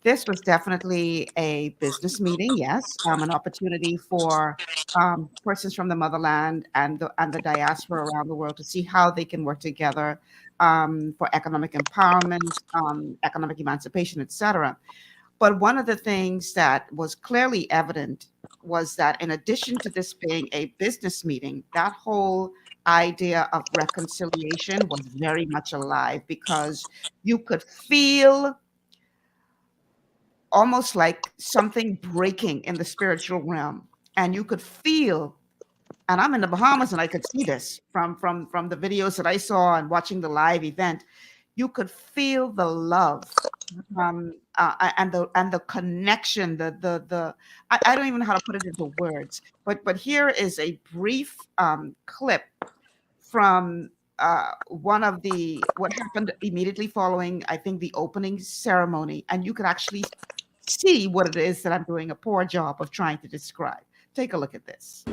This was definitely a business meeting, yes, an opportunity for persons from the motherland and the diaspora around the world to see how they can work together for economic empowerment, economic emancipation, etc. But one of the things that was clearly evident was that in addition to this being a business meeting, that whole idea of reconciliation was very much alive, because you could feel almost like something breaking in the spiritual realm. And you could feel, and I'm in the Bahamas and I could see this from the videos that I saw and watching the live event, you could feel the love and the connection, I don't even know how to put it into words, but here is a brief clip from one of what happened immediately following, I think, the opening ceremony, and you could actually see what it is that I'm doing a poor job of trying to describe. Take a look at this.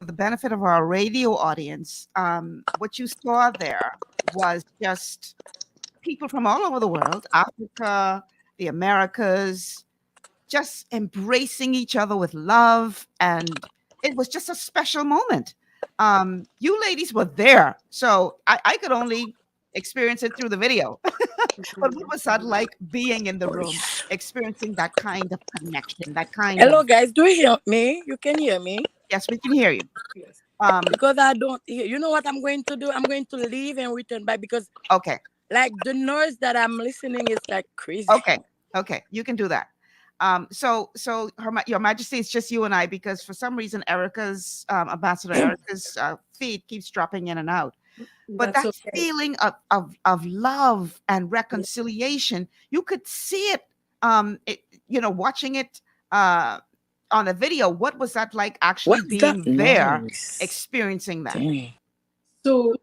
The benefit of our radio audience, what you saw there was just people from all over the world, Africa, the Americas, just embracing each other with love. And it was just a special moment. You ladies were there, so I could only experience it through the video. But what was that like being in the room, experiencing that kind of connection, that kind Hello, of... guys. Do you hear me? You can hear me? Yes, we can hear you. Because I don't hear. You know what I'm going to do? I'm going to leave and return back because Okay. like the noise that I'm listening is like crazy. Okay, you can do that. So Your Majesty, it's just you and I, because for some reason Erica's Ambassador Erica's feed keeps dropping in and out. But That's that okay. feeling of love and reconciliation, you could see it. Watching it on a video. What was that like actually What's being that there, noise? experiencing that? Dang. So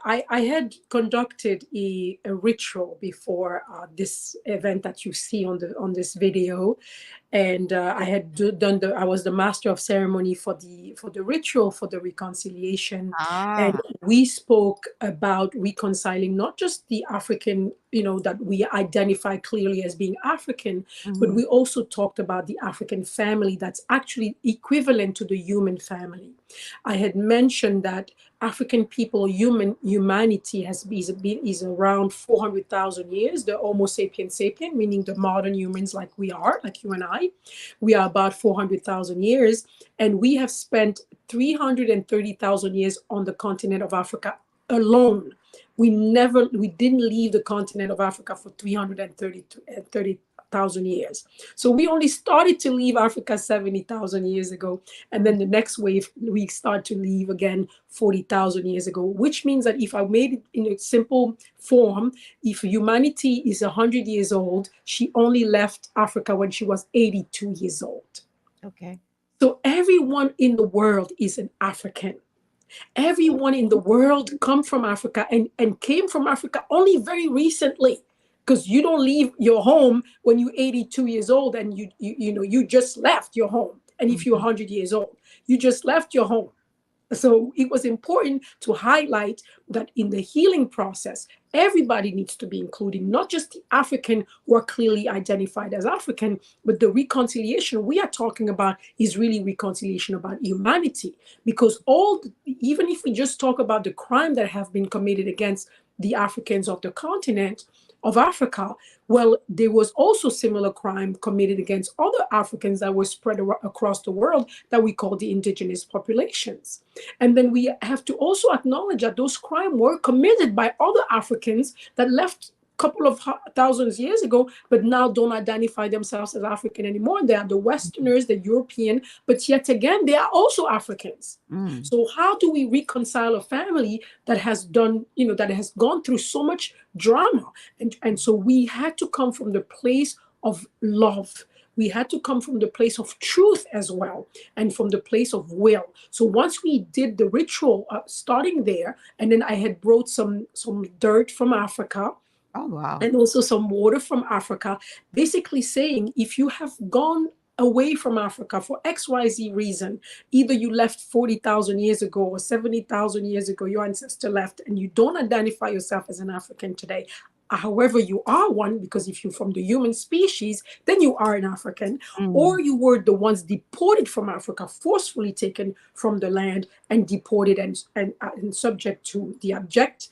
I had conducted a ritual before this event that you see on this video, and I had I was the master of ceremony for the ritual for the reconciliation, and we spoke about reconciling not just the African, that we identify clearly as being African, but we also talked about the African family that's actually equivalent to the human family. I had mentioned that African people, humanity is around 400,000 years. The Homo sapiens sapien, meaning the modern humans like we are, like you and I. We are about 400,000 years, and we have spent 330,000 years on the continent of Africa alone. We didn't leave the continent of Africa for 330,000 years. So we only started to leave Africa 70,000 years ago. And then the next wave, we start to leave again 40,000 years ago, which means that if I made it in a simple form, if humanity is 100 years old, she only left Africa when she was 82 years old. Okay. So everyone in the world is an African. Everyone in the world come from Africa and came from Africa only very recently, because you don't leave your home when you're 82 years old and you just left your home. And if you're 100 years old, you just left your home. So it was important to highlight that in the healing process, everybody needs to be included, not just the African who are clearly identified as African, but the reconciliation we are talking about is really reconciliation about humanity. Because even if we just talk about the crime that have been committed against the Africans of the continent of Africa, well, there was also similar crime committed against other Africans that were spread across the world that we call the indigenous populations. And then we have to also acknowledge that those crimes were committed by other Africans that left a couple of thousands years ago, but now don't identify themselves as African anymore. They are the Westerners, the European, but yet again, they are also Africans. So how do we reconcile a family that has done, that has gone through so much drama? And so we had to come from the place of love. We had to come from the place of truth as well, and from the place of will. So once we did the ritual, starting there, and then I had brought some dirt from Africa. Oh, wow. And also some water from Africa, basically saying, if you have gone away from Africa for XYZ reason, either you left 40,000 years ago or 70,000 years ago, your ancestor left, and you don't identify yourself as an African today. However, you are one, because if you're from the human species, then you are an African, or you were the ones deported from Africa, forcefully taken from the land and deported and subject to the abject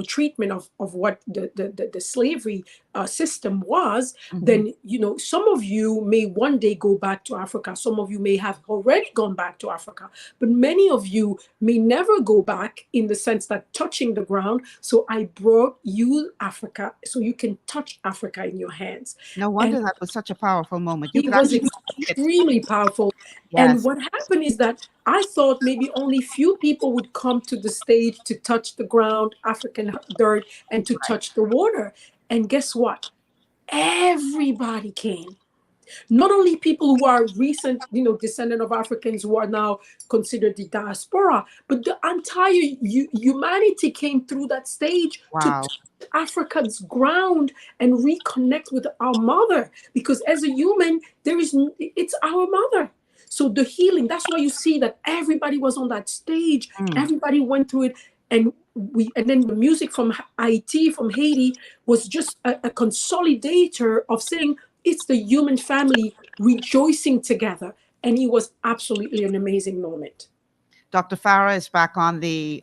treatment of what the slavery system was, Mhm. then, some of you may one day go back to Africa. Some of you may have already gone back to Africa, but many of you may never go back in the sense that touching the ground. So I brought you Africa so you can touch Africa in your hands. No wonder that was such a powerful moment. You It could was actually see it. extremely powerful. And Yes. what happened is that I thought maybe only few people would come to the stage to touch the ground, African dirt, and to touch the water. And guess what? Everybody came. Not only people who are recent, descendant of Africans who are now considered the diaspora, but the entire humanity came through that stage to Wow. touch Africa's ground and reconnect with our mother. Because as a human, it's our mother. So the healing, that's why you see that everybody was on that stage. Everybody went through it. And then the music from Haiti, from Haiti, was just a consolidator of saying, it's the human family rejoicing together. And it was absolutely an amazing moment. Dr. Farah is back on the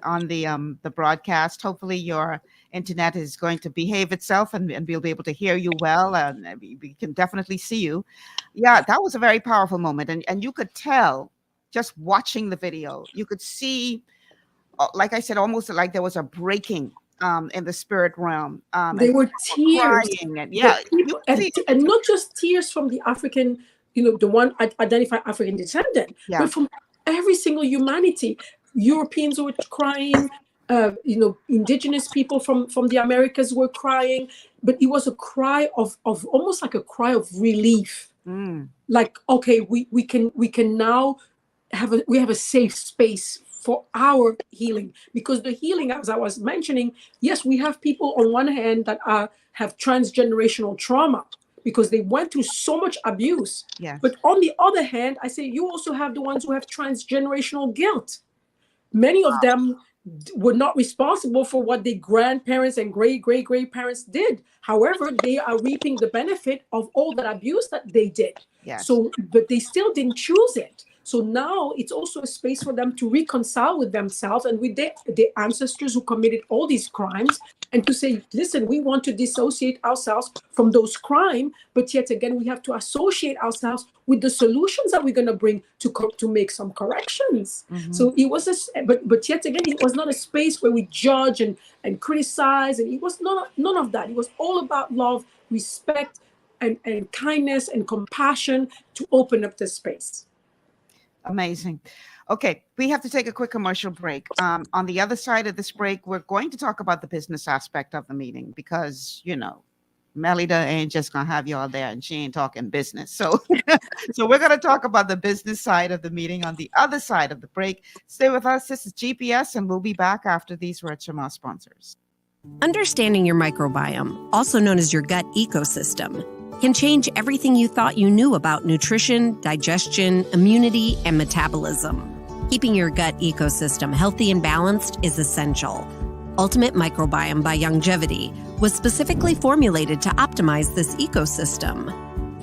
broadcast. Hopefully your internet is going to behave itself and we'll be able to hear you well, and we can definitely see you. Yeah, that was a very powerful moment. And you could tell just watching the video, you could see, like I said, almost like there was a breaking in the spirit realm. There were tears. Crying and, yeah, and not just tears from the African, the one identified African descendant, but from every single humanity. Europeans were crying, indigenous people from the Americas were crying, but it was a cry of almost like a cry of relief. Like, okay, we can now have a safe space for our healing, because the healing, as I was mentioning, yes, we have people on one hand that have transgenerational trauma because they went through so much abuse. Yes. But on the other hand, I say you also have the ones who have transgenerational guilt. Many of them were not responsible for what their grandparents and great-great-grandparents did. However, they are reaping the benefit of all that abuse that they did. Yes. So, but they still didn't choose it. So now it's also a space for them to reconcile with themselves and with their ancestors who committed all these crimes, and to say, listen, we want to dissociate ourselves from those crimes, but yet again, we have to associate ourselves with the solutions that we're going to bring to make some corrections. So it was but yet again, it was not a space where we judge and criticize, and it was none of that. It was all about love, respect, and kindness and compassion to open up the space. Amazing. Okay, we have to take a quick commercial break. On the other side of this break, we're going to talk about the business aspect of the meeting because, Melida ain't just going to have you all there and she ain't talking business. So, so we're going to talk about the business side of the meeting on the other side of the break. Stay with us. This is GPS, and we'll be back after these words from our sponsors. Understanding your microbiome, also known as your gut ecosystem, can change everything you thought you knew about nutrition, digestion, immunity, and metabolism. Keeping your gut ecosystem healthy and balanced is essential. Ultimate Microbiome by Longevity was specifically formulated to optimize this ecosystem.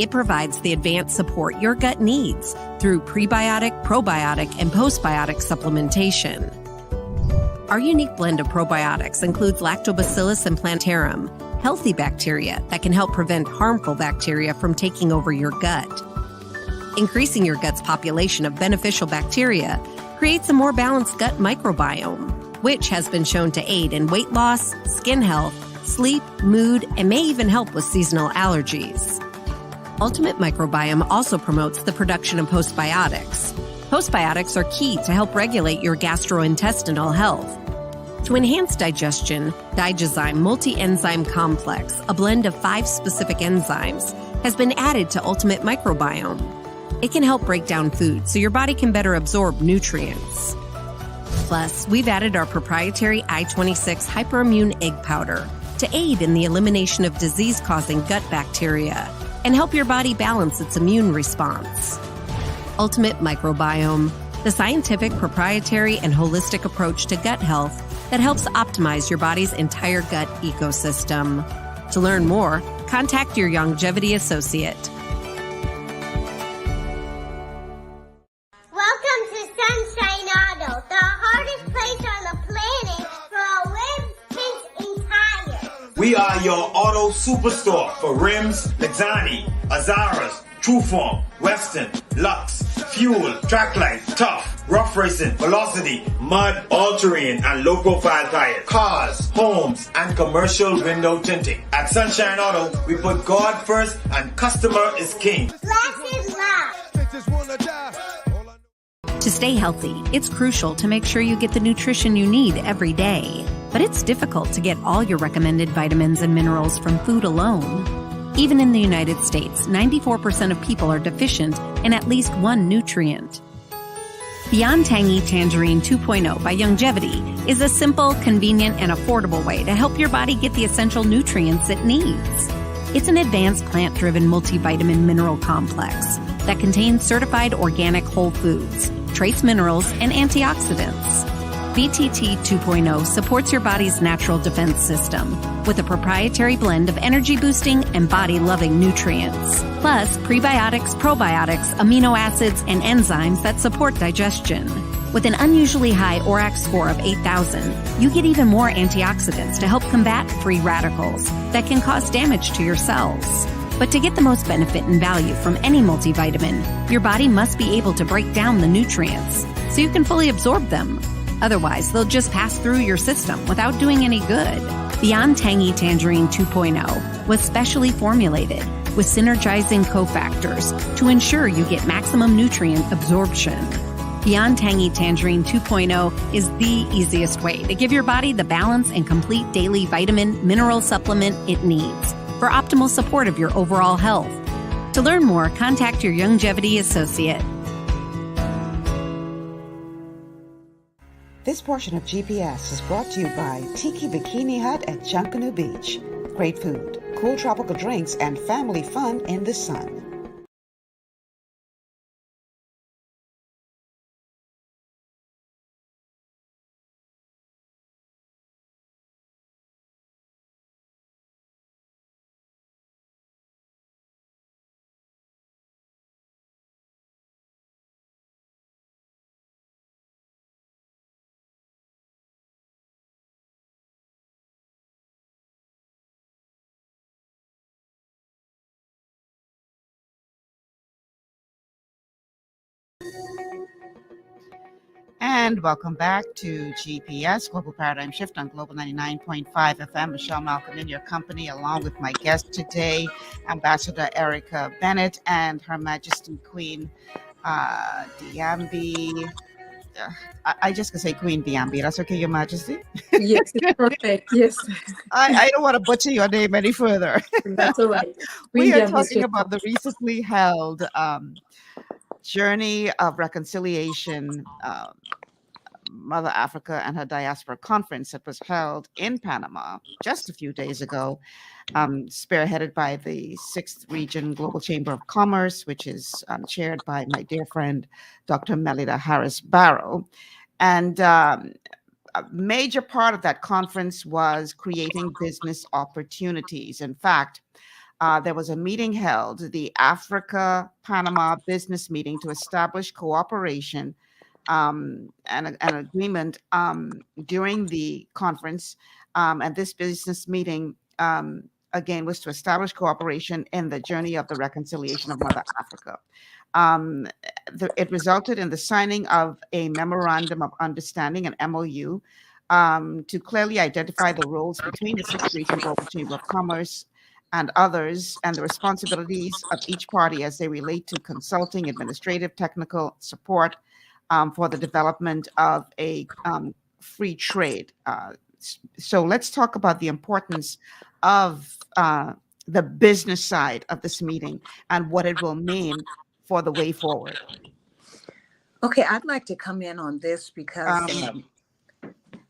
It provides the advanced support your gut needs through prebiotic, probiotic, and postbiotic supplementation. Our unique blend of probiotics includes Lactobacillus and Plantarum, healthy bacteria that can help prevent harmful bacteria from taking over your gut. Increasing your gut's population of beneficial bacteria creates a more balanced gut microbiome, which has been shown to aid in weight loss, skin health, sleep, mood, and may even help with seasonal allergies. Ultimate Microbiome also promotes the production of postbiotics. Postbiotics are key to help regulate your gastrointestinal health. To enhance digestion, Digizyme Multi-Enzyme Complex, a blend of 5 specific enzymes, has been added to Ultimate Microbiome. It can help break down food so your body can better absorb nutrients. Plus, we've added our proprietary I-26 Hyperimmune Egg Powder to aid in the elimination of disease-causing gut bacteria and help your body balance its immune response. Ultimate Microbiome, the scientific, proprietary, and holistic approach to gut health that helps optimize your body's entire gut ecosystem. To learn more, contact your Longevity associate. Welcome to Sunshine Auto, the hardest place on the planet for a web are your auto superstore for rims, Lexani, Azaras, Trueform, Western, Lux, Fuel, Tracklight, Tough, Rough Racing, Velocity, Mud, All-Terrain, and low-profile tires, cars, homes, and commercial window tinting. At Sunshine Auto, we put God first and customer is king. To stay healthy, it's crucial to make sure you get the nutrition you need every day. But it's difficult to get all your recommended vitamins and minerals from food alone. Even in the United States, 94% of people are deficient in at least one nutrient. Beyond Tangy Tangerine 2.0 by Longevity is a simple, convenient, and affordable way to help your body get the essential nutrients it needs. It's an advanced plant-driven multivitamin mineral complex that contains certified organic whole foods, trace minerals, and antioxidants. BTT 2.0 supports your body's natural defense system with a proprietary blend of energy-boosting and body-loving nutrients, plus prebiotics, probiotics, amino acids, and enzymes that support digestion. With an unusually high ORAC score of 8,000, you get even more antioxidants to help combat free radicals that can cause damage to your cells. But to get the most benefit and value from any multivitamin, your body must be able to break down the nutrients so you can fully absorb them. Otherwise, they'll just pass through your system without doing any good. Beyond Tangy Tangerine 2.0 was specially formulated with synergizing cofactors to ensure you get maximum nutrient absorption. Beyond Tangy Tangerine 2.0 is the easiest way to give your body the balance and complete daily vitamin mineral supplement it needs for optimal support of your overall health. To learn more, contact your Longevity associate. This portion of GPS is brought to you by Tiki Bikini Hut at Junkanoo Beach. Great food, cool tropical drinks, and family fun in the sun. And welcome back to GPS, Global Paradigm Shift on Global 99.5 FM. Michelle Malcolm in your company, along with my guest today, Ambassador Erica Bennett and Her Majesty Queen Diambi. I just gonna say Queen Diambi. That's okay, Your Majesty? Yes, it's perfect. Yes. I don't want to butcher your name any further. That's all right. We are Diambi's talking just about the recently held Journey of Reconciliation, Mother Africa and her Diaspora conference that was held in Panama just a few days ago, spearheaded by the 6th Region Global Chamber of Commerce, which is chaired by my dear friend, Dr. Melida Harris Barrow. And a major part of that conference was creating business opportunities. In fact, there was a meeting held, the Africa-Panama business meeting, to establish cooperation and an agreement during the conference. And this business meeting, again, was to establish cooperation in the journey of the reconciliation of Mother Africa. It resulted in the signing of a memorandum of understanding, an MOU, to clearly identify the roles between the 6th Region Global Chamber of Commerce and others, and the responsibilities of each party as they relate to consulting, administrative, technical support for the development of a free trade. So let's talk about the importance of the business side of this meeting and what it will mean for the way forward. Okay, I'd like to come in on this because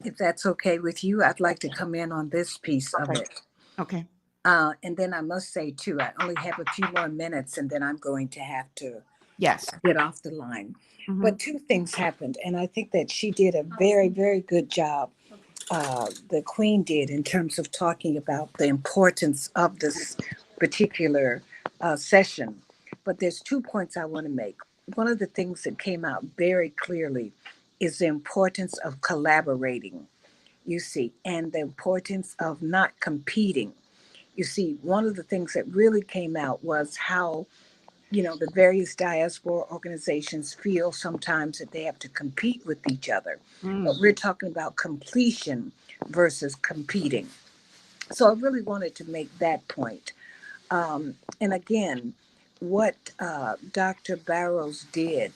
if that's okay with you, I'd like to come in on this piece of it. Okay. And then I must say, too, I only have a few more minutes and then I'm going to have to get off the line. Mm-hmm. But two things happened. And I think that she did a very, very good job. The Queen did in terms of talking about the importance of this particular session. But there's 2 points I want to make. One of the things that came out very clearly is the importance of collaborating, you see, and the importance of not competing. you see, one of the things that really came out was how, the various diaspora organizations feel sometimes that they have to compete with each other. But we're talking about completion versus competing. So I really wanted to make that point. And again, what Dr. Barrows did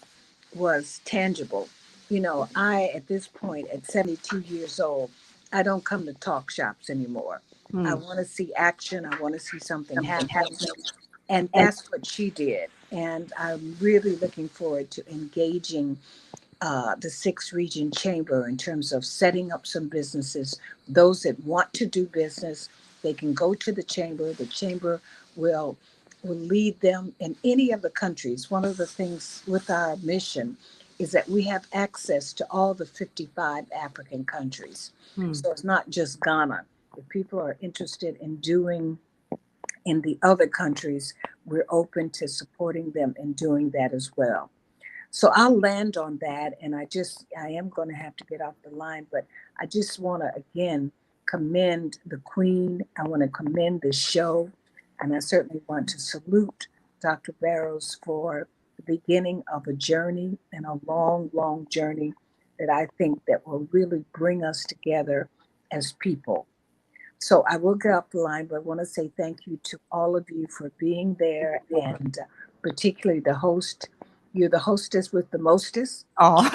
was tangible. At this point, at 72 years old, I don't come to talk shops anymore. I want to see action. I want to see something happen. And that's what she did. And I'm really looking forward to engaging the Sixth Region Chamber in terms of setting up some businesses. Those that want to do business, they can go to the chamber. The chamber will lead them in any of the countries. One of the things with our mission is that we have access to all the 55 African countries. So it's not just Ghana. If people are interested in doing in the other countries, we're open to supporting them in doing that as well. So I'll land on that. And I am going to have to get off the line, but I just want to, again, commend the Queen. I want to commend the show. And I certainly want to salute Dr. Barrows for the beginning of a journey, and a long, long journey that I think that will really bring us together as people. So I will get off the line, but I want to say thank you to all of you for being there, and particularly the host. You're the hostess with the mostest. Oh,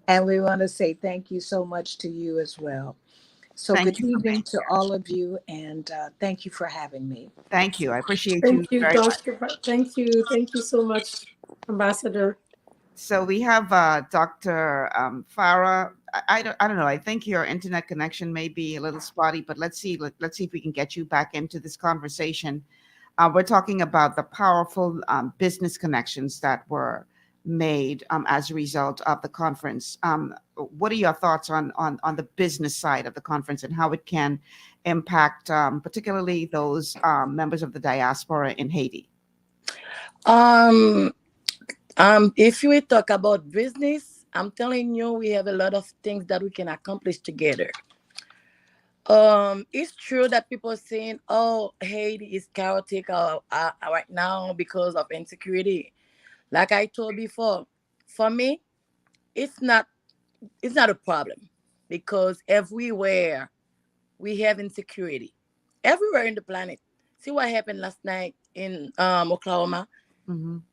and we want to say thank you so much to you as well. So good evening to all of you, and thank you for having me. Thank you. I appreciate Thank you, very much. Dr. Thank you so much, Ambassador. So we have Dr. Farah. I don't know. I think your internet connection may be a little spotty, but let's see if we can get you back into this conversation. We're talking about the powerful business connections that were made as a result of the conference. What are your thoughts on the business side of the conference and how it can impact particularly those members of the diaspora in Haiti? If we talk about business, I'm telling you, we have a lot of things that we can accomplish together. It's true that people are saying, "Oh, Haiti is chaotic right now because of insecurity." Like I told before, for me, it's not a problem, because everywhere we have insecurity, everywhere in the planet. See what happened last night in Oklahoma.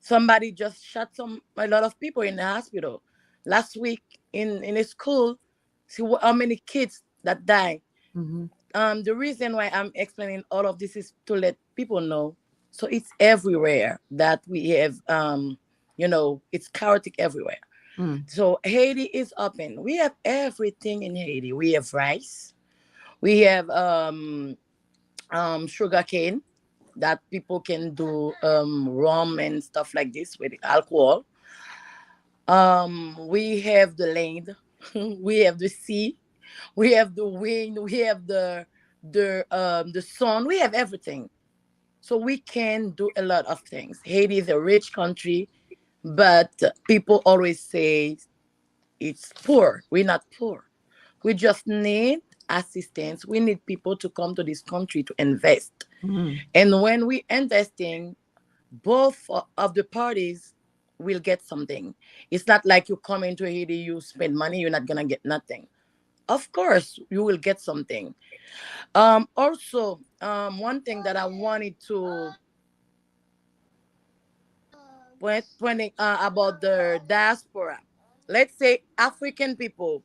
Somebody just shot a lot of people in the hospital. Last week in a school, see how many kids that died. The reason why I'm explaining all of this is to let people know. So it's everywhere that we have, it's chaotic everywhere. So Haiti is open. We have everything in Haiti. We have rice. We have sugar cane that people can do rum and stuff like this with alcohol. We have the land. We have the sea. We have the wind. We have the sun. We have everything. So we can do a lot of things. Haiti is a rich country, but people always say it's poor. We're not poor. We just need assistance. We need people to come to this country to invest. And when we investing, both of the parties will get something. It's not like you come into Haiti, you spend money, you're not gonna get nothing. Of course, you will get something. Also, one thing that I wanted to point about the diaspora. Let's say African people.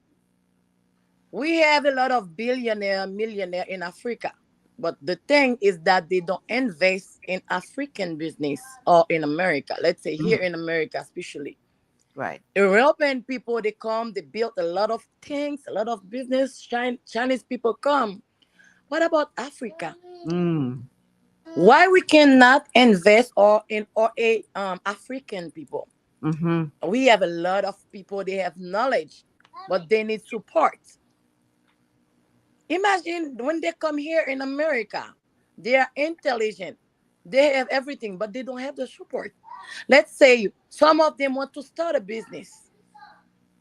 We have a lot of billionaire, millionaire in Africa. But the thing is that they don't invest in African business or in America. Let's say here in America, especially. Right. European people, they come, they build a lot of things, a lot of business. Chinese people come. What about Africa? Why we cannot invest in African people? We have a lot of people, they have knowledge, but they need support. Imagine when they come here in America, they are intelligent, they have everything, but they don't have the support. Let's say some of them want to start a business.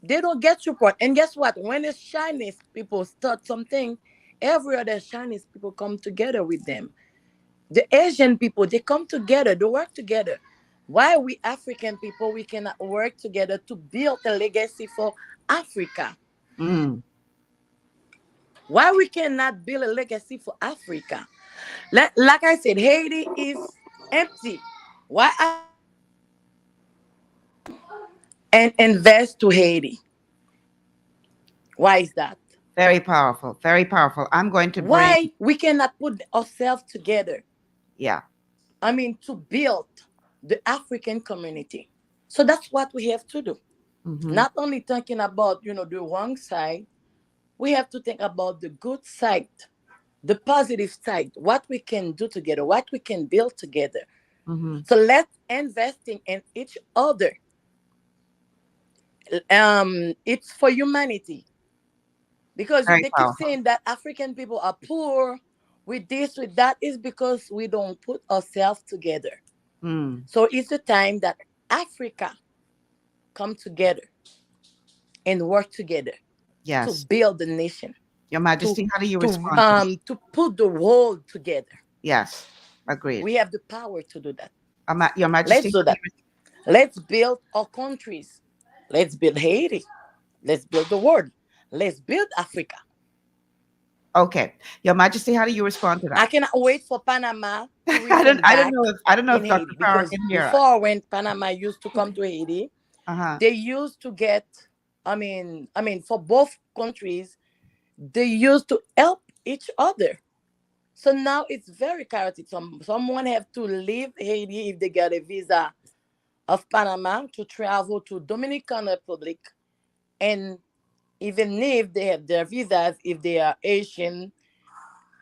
They don't get support. And guess what? When the Chinese people start something, every other Chinese people come together with them. The Asian people, they come together, they work together. Why we African people, we cannot work together to build a legacy for Africa? Mm. Why we cannot build a legacy for Africa? Like I said, Haiti is empty. Why and invest to Haiti? Why is that? Very powerful. Very powerful. I'm going to bring. Why we cannot put ourselves together? Yeah. I mean, to build the African community. So that's what we have to do. Mhm. Not only thinking about, the wrong side, we have to think about the good side, the positive side, what we can do together, what we can build together. Mhm. So let's investing in each other. It's for humanity. Because Very they keep powerful. saying that African people are poor with this, with that, is because we don't put ourselves together. Mm. So it's the time that Africa come together and work together to Yes. build the nation. Your Majesty, how do you to respond to that? to put the world together. Yes. Agreed. We have the power to do that. Your Majesty. Let's do that. Let's build our countries. Let's build Haiti. Let's build the world. Let's build Africa. Okay. Your Majesty, how do you respond to that? I cannot wait for Panama to I don't know if Dr. Haiti, Farah because can hear us. before, when Panama used to come to Haiti, Uh-huh. they used to get, I mean, for both countries, they used to help each other. So now it's very chaotic. Someone have to leave Haiti if they get a visa of Panama to travel to Dominican Republic, and even if they have their visas, if they are Asian,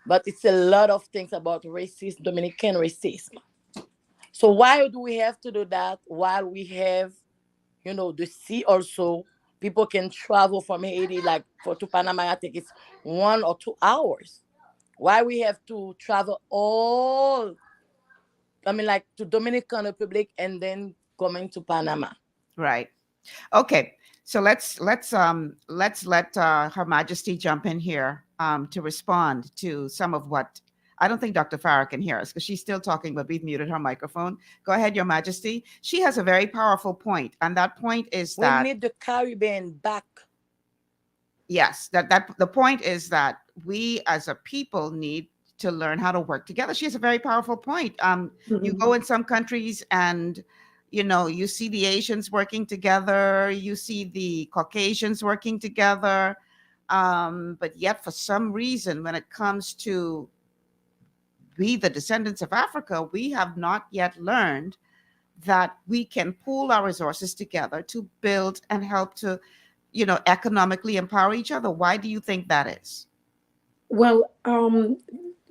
but it's a lot of things about racist, Dominican racism. So why do we have to do that while we have, the sea also? People can travel from Haiti to Panama. I think it's 1 or 2 hours. Why we have to travel to Dominican Republic and then coming to Panama? Right. Okay. So let's let Her Majesty jump in here to respond to some of what. I don't think Dr. Farah can hear us because she's still talking, but we've muted her microphone. Go ahead, Your Majesty. She has a very powerful point, and that point is that we need the Caribbean back. Yes, that the point is that we as a people need to learn how to work together. She has a very powerful point. You go in some countries and you see the Asians working together, you see the Caucasians working together, but yet for some reason, when it comes to we, the descendants of Africa, we have not yet learned that we can pool our resources together to build and help to economically empower each other. Why do you think that is? Well,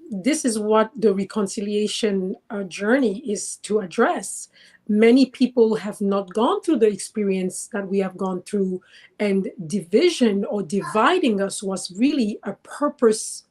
this is what the reconciliation journey is to address. Many people have not gone through the experience that we have gone through, and division or dividing us was really a purpose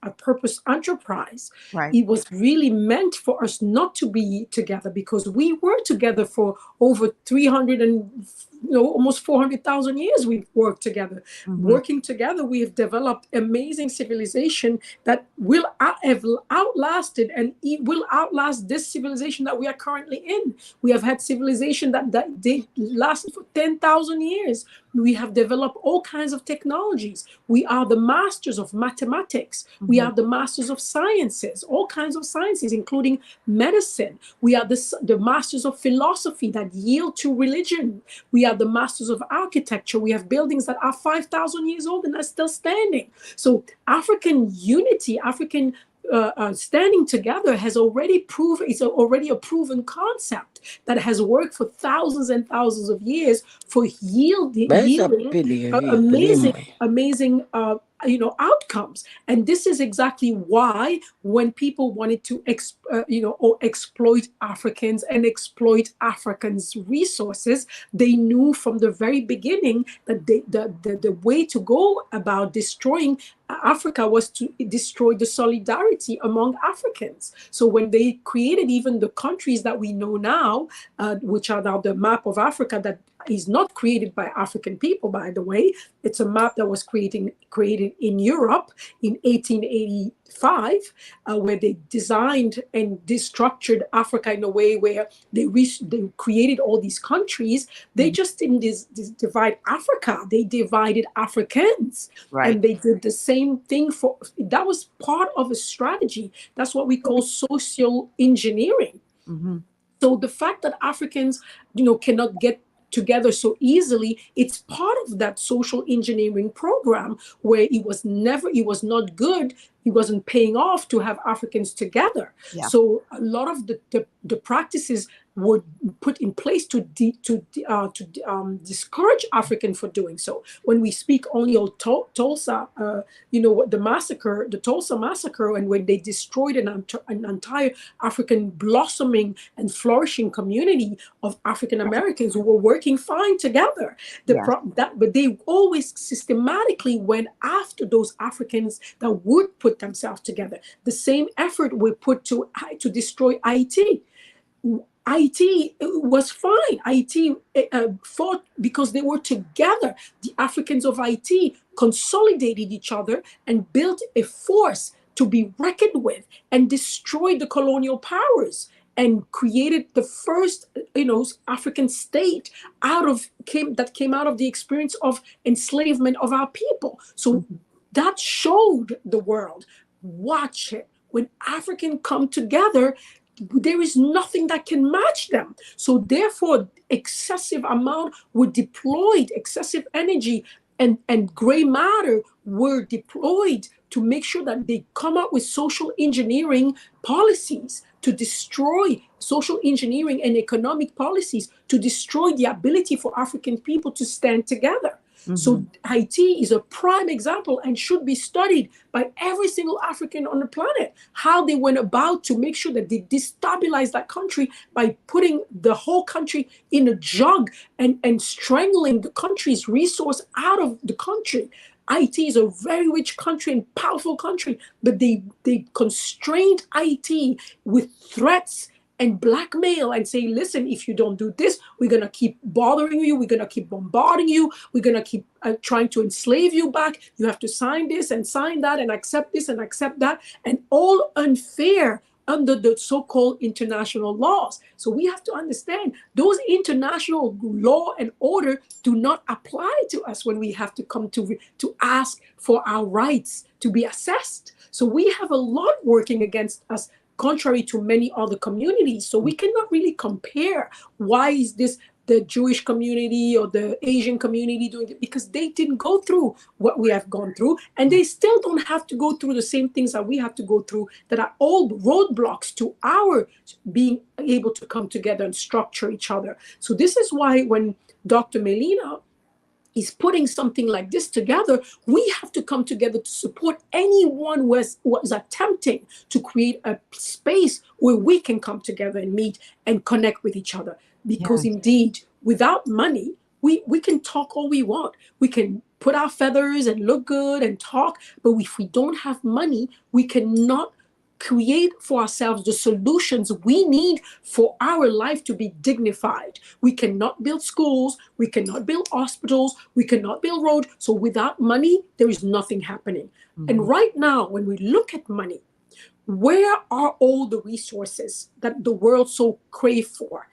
enterprise. Right. It was really meant for us not to be together, because we were together for over 300 and almost 400,000 years. We've worked together. Working together, we have developed amazing civilization that will have outlasted and will outlast this civilization that we are currently in. We have had civilization that they lasted for 10,000 years. We have developed all kinds of technologies. We are the masters of mathematics. We are the masters of sciences, all kinds of sciences, including medicine. We are the masters of philosophy that yield to religion. We are the masters of architecture. We have buildings that are 5,000 years old and are still standing. So African unity, African standing together has already proved, it's already a proven concept that has worked for thousands and thousands of years for yielding amazing outcomes. And this is exactly why when people wanted to exploit Africans and exploit Africans' resources, they knew from the very beginning that the way to go about destroying Africa was to destroy the solidarity among Africans. So when they created even the countries that we know now, which are now the map of Africa, that is not created by African people, by the way. It's a map that was created originated in Europe in 1885, where they designed and structured Africa in a way where they created all these countries. They just didn't divide Africa, they divided Africans. Right. And they did the same thing that was part of a strategy. That's what we call social engineering. So the fact that Africans, cannot get together so easily, it's part of that social engineering program where it was not good. It wasn't paying off to have Africans together. Yeah. So a lot of the practices were put in place to discourage African for doing so. When we speak only of Tulsa, the massacre, the Tulsa massacre, and when they destroyed an entire African blossoming and flourishing community of African Americans who were working fine together. But they always systematically went after those Africans that would put themselves together. The same effort we put to destroy Haiti. Haiti was fine. Haiti fought because they were together. The Africans of Haiti consolidated each other and built a force to be reckoned with and destroyed the colonial powers and created the first, African state that came out of the experience of enslavement of our people. So that showed the world, watch it. When Africans come together, there is nothing that can match them. So therefore, excessive amount were deployed, excessive energy and gray matter were deployed to make sure that they come up with social engineering policies to destroy social engineering and economic policies to destroy the ability for African people to stand together. So Haiti is a prime example and should be studied by every single African on the planet, how they went about to make sure that they destabilize that country by putting the whole country in a jug and strangling the country's resource out of the country. Haiti is a very rich country and powerful country, but they constrained Haiti with threats and blackmail and say, listen, if you don't do this, we're going to keep bothering you. We're going to keep bombarding you. We're going to keep trying to enslave you back. You have to sign this and sign that and accept this and accept that. And all unfair under the so-called international laws. So we have to understand those international law and order do not apply to us when we have to come to ask for our rights to be assessed. So we have a lot working against us, contrary to many other communities. So we cannot really compare why is this the Jewish community or the Asian community doing it, because they didn't go through what we have gone through, and they still don't have to go through the same things that we have to go through that are all roadblocks to our being able to come together and structure each other. So this is why when Dr. Melina is putting something like this together, we have to come together to support anyone who was attempting to create a space where we can come together and meet and connect with each other. Because indeed, without money, we can talk all we want. We can put our feathers and look good and talk, but if we don't have money, we cannot create for ourselves the solutions we need for our life to be dignified. We cannot build schools, we cannot build hospitals, we cannot build roads. So without money, there is nothing happening. And right now, when we look at money, where are all the resources that the world so crave for?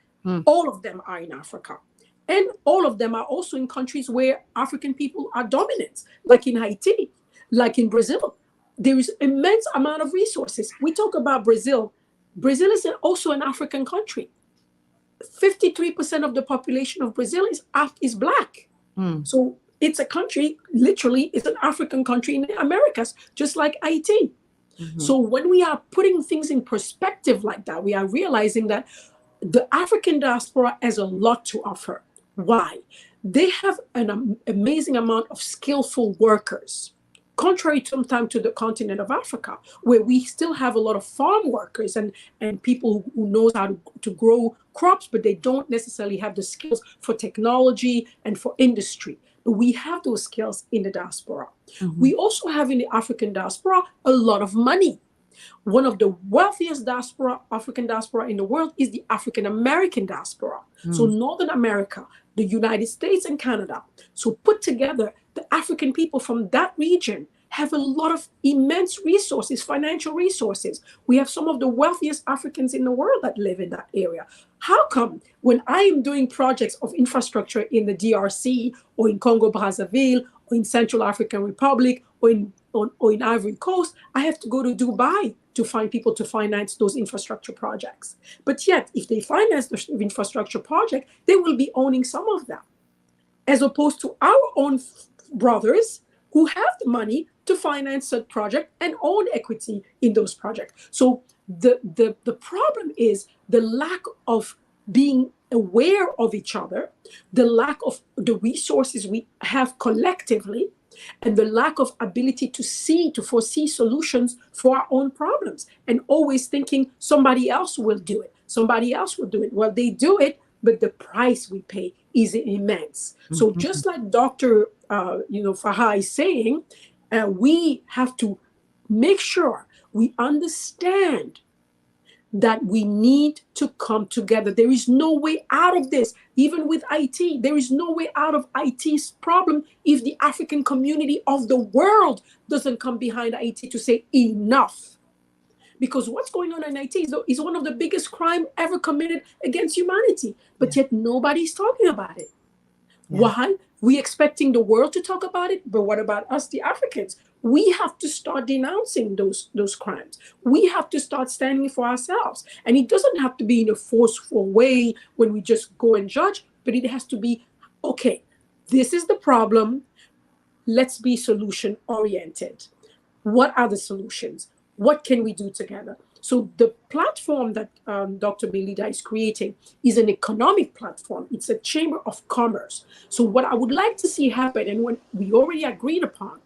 All of them are in Africa. And all of them are also in countries where African people are dominant, like in Haiti, like in Brazil. There is immense amount of resources. We talk about Brazil. Brazil is also an African country. 53% of the population of Brazil is Black. So it's a country, literally, it's an African country in the Americas, just like Haiti. So when we are putting things in perspective like that, we are realizing that the African diaspora has a lot to offer. Why? They have an amazing amount of skillful workers, contrary sometimes to the continent of Africa, where we still have a lot of farm workers and people who knows how to grow crops, but they don't necessarily have the skills for technology and for industry. But we have those skills in the diaspora. We also have in the African diaspora a lot of money. One of the wealthiest African diaspora in the world is the African American diaspora. So Northern America, the United States and Canada. So put together, the African people from that region have a lot of immense resources, financial resources. We have some of the wealthiest Africans in the world that live in that area. How come when I am doing projects of infrastructure in the DRC or in Congo Brazzaville or in Central African Republic or in Ivory Coast, I have to go to Dubai to find people to finance those infrastructure projects? But yet, if they finance the infrastructure project, they will be owning some of them, as opposed to our own brothers who have the money to finance that project and own equity in those projects. So the problem is the lack of being aware of each other, the lack of the resources we have collectively, and the lack of ability to foresee solutions for our own problems, and always thinking somebody else will do it. Somebody else will do it. Well, they do it, but the price we pay is immense. So just like Dr. Faha is saying, we have to make sure we understand that we need to come together. There is no way out of this. Even with IT, there is no way out of IT's problem if the African community of the world doesn't come behind IT to say enough. Because what's going on in IT is one of the biggest crime ever committed against humanity, but yet nobody's talking about it. Why? We expecting the world to talk about it, but what about us, the Africans? We have to start denouncing those crimes. We have to start standing for ourselves. And it doesn't have to be in a forceful way when we just go and judge, but it has to be, okay, this is the problem. Let's be solution oriented. What are the solutions? What can we do together? So the platform that Dr. Melida is creating is an economic platform. It's a chamber of commerce. So what I would like to see happen, and what we already agreed upon,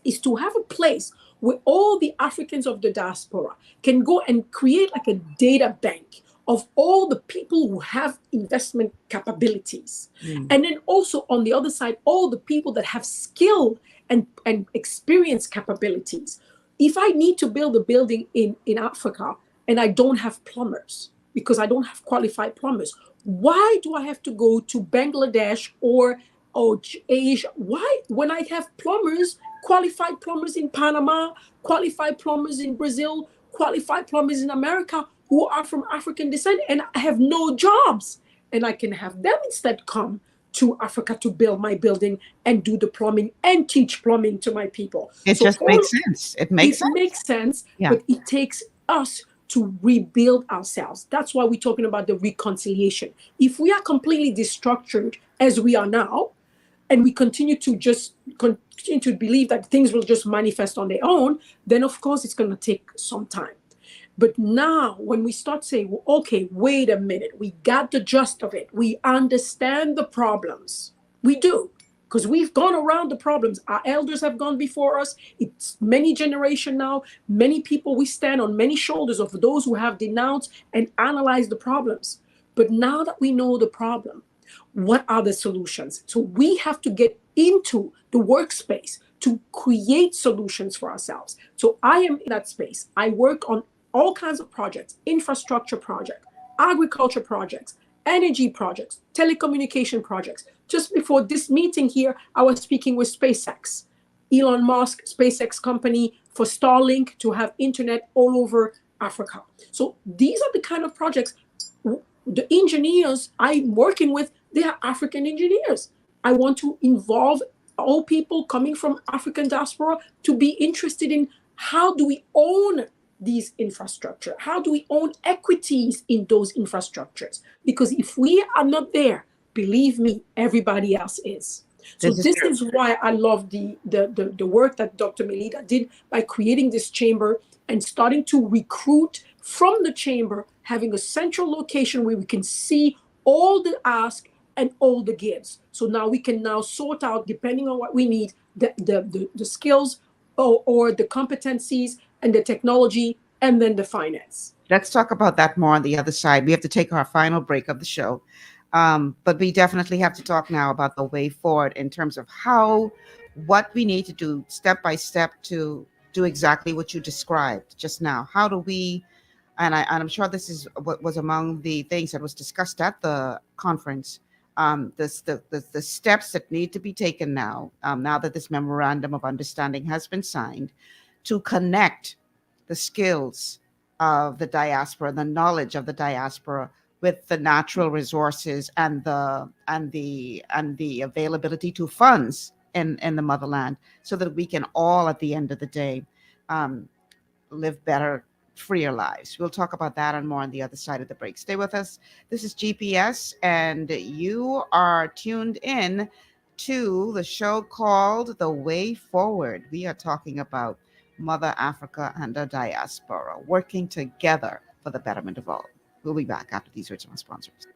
is to have a place where all the Africans of the diaspora can go and create like a data bank of all the people who have investment capabilities. And then also on the other side, all the people that have skill and experience capabilities. If I need to build a building in Africa and I don't have plumbers, because I don't have qualified plumbers, why do I have to go to Bangladesh or Asia? Why, when I have plumbers, qualified plumbers in Panama, qualified plumbers in Brazil, qualified plumbers in America who are from African descent, and I have no jobs, and I can have them instead come to Africa to build my building and do the plumbing and teach plumbing to my people. It just makes sense. It makes sense, Yeah. but it takes us to rebuild ourselves. That's why we're talking about the reconciliation. If we are completely destructured as we are now, and we continue to believe that things will just manifest on their own, then of course it's going to take some time. But now when we start saying, well, okay, wait a minute, we got the gist of it. We understand the problems. We do, because we've gone around the problems. Our elders have gone before us. It's many generations now. Many people, we stand on many shoulders of those who have denounced and analyzed the problems. But now that we know the problem, what are the solutions? So we have to get into the workspace to create solutions for ourselves. So I am in that space. I work on all kinds of projects, infrastructure projects, agriculture projects, energy projects, telecommunication projects. Just before this meeting here, I was speaking with SpaceX, Elon Musk, SpaceX company, for Starlink to have internet all over Africa. So these are the kind of projects. The engineers I'm working with, they are African engineers. I want to involve all people coming from African diaspora to be interested in how do we own these infrastructure? How do we own equities in those infrastructures? Because if we are not there, believe me, everybody else is. So this is why I love the work that Dr. Melida did by creating this chamber and starting to recruit from the chamber, having a central location where we can see all the ask and all the gives. So now we can now sort out, depending on what we need, the skills or the competencies and the technology, and then the finance. Let's talk about that more on the other side. We have to take our final break of the show. But we definitely have to talk now about the way forward in terms of what we need to do step by step to do exactly what you described just now. How do we, and I'm sure this is what was among the things that was discussed at the conference, the steps that need to be taken now, now that this memorandum of understanding has been signed, to connect the skills of the diaspora, the knowledge of the diaspora, with the natural resources and the availability to funds in the motherland, so that we can all, at the end of the day, live better, freer lives. We'll talk about that and more on the other side of the break. Stay with us. This is GPS, and you are tuned in to the show called The Way Forward. We are talking about Mother Africa and the diaspora working together for the betterment of all. We'll be back after these words from our sponsors.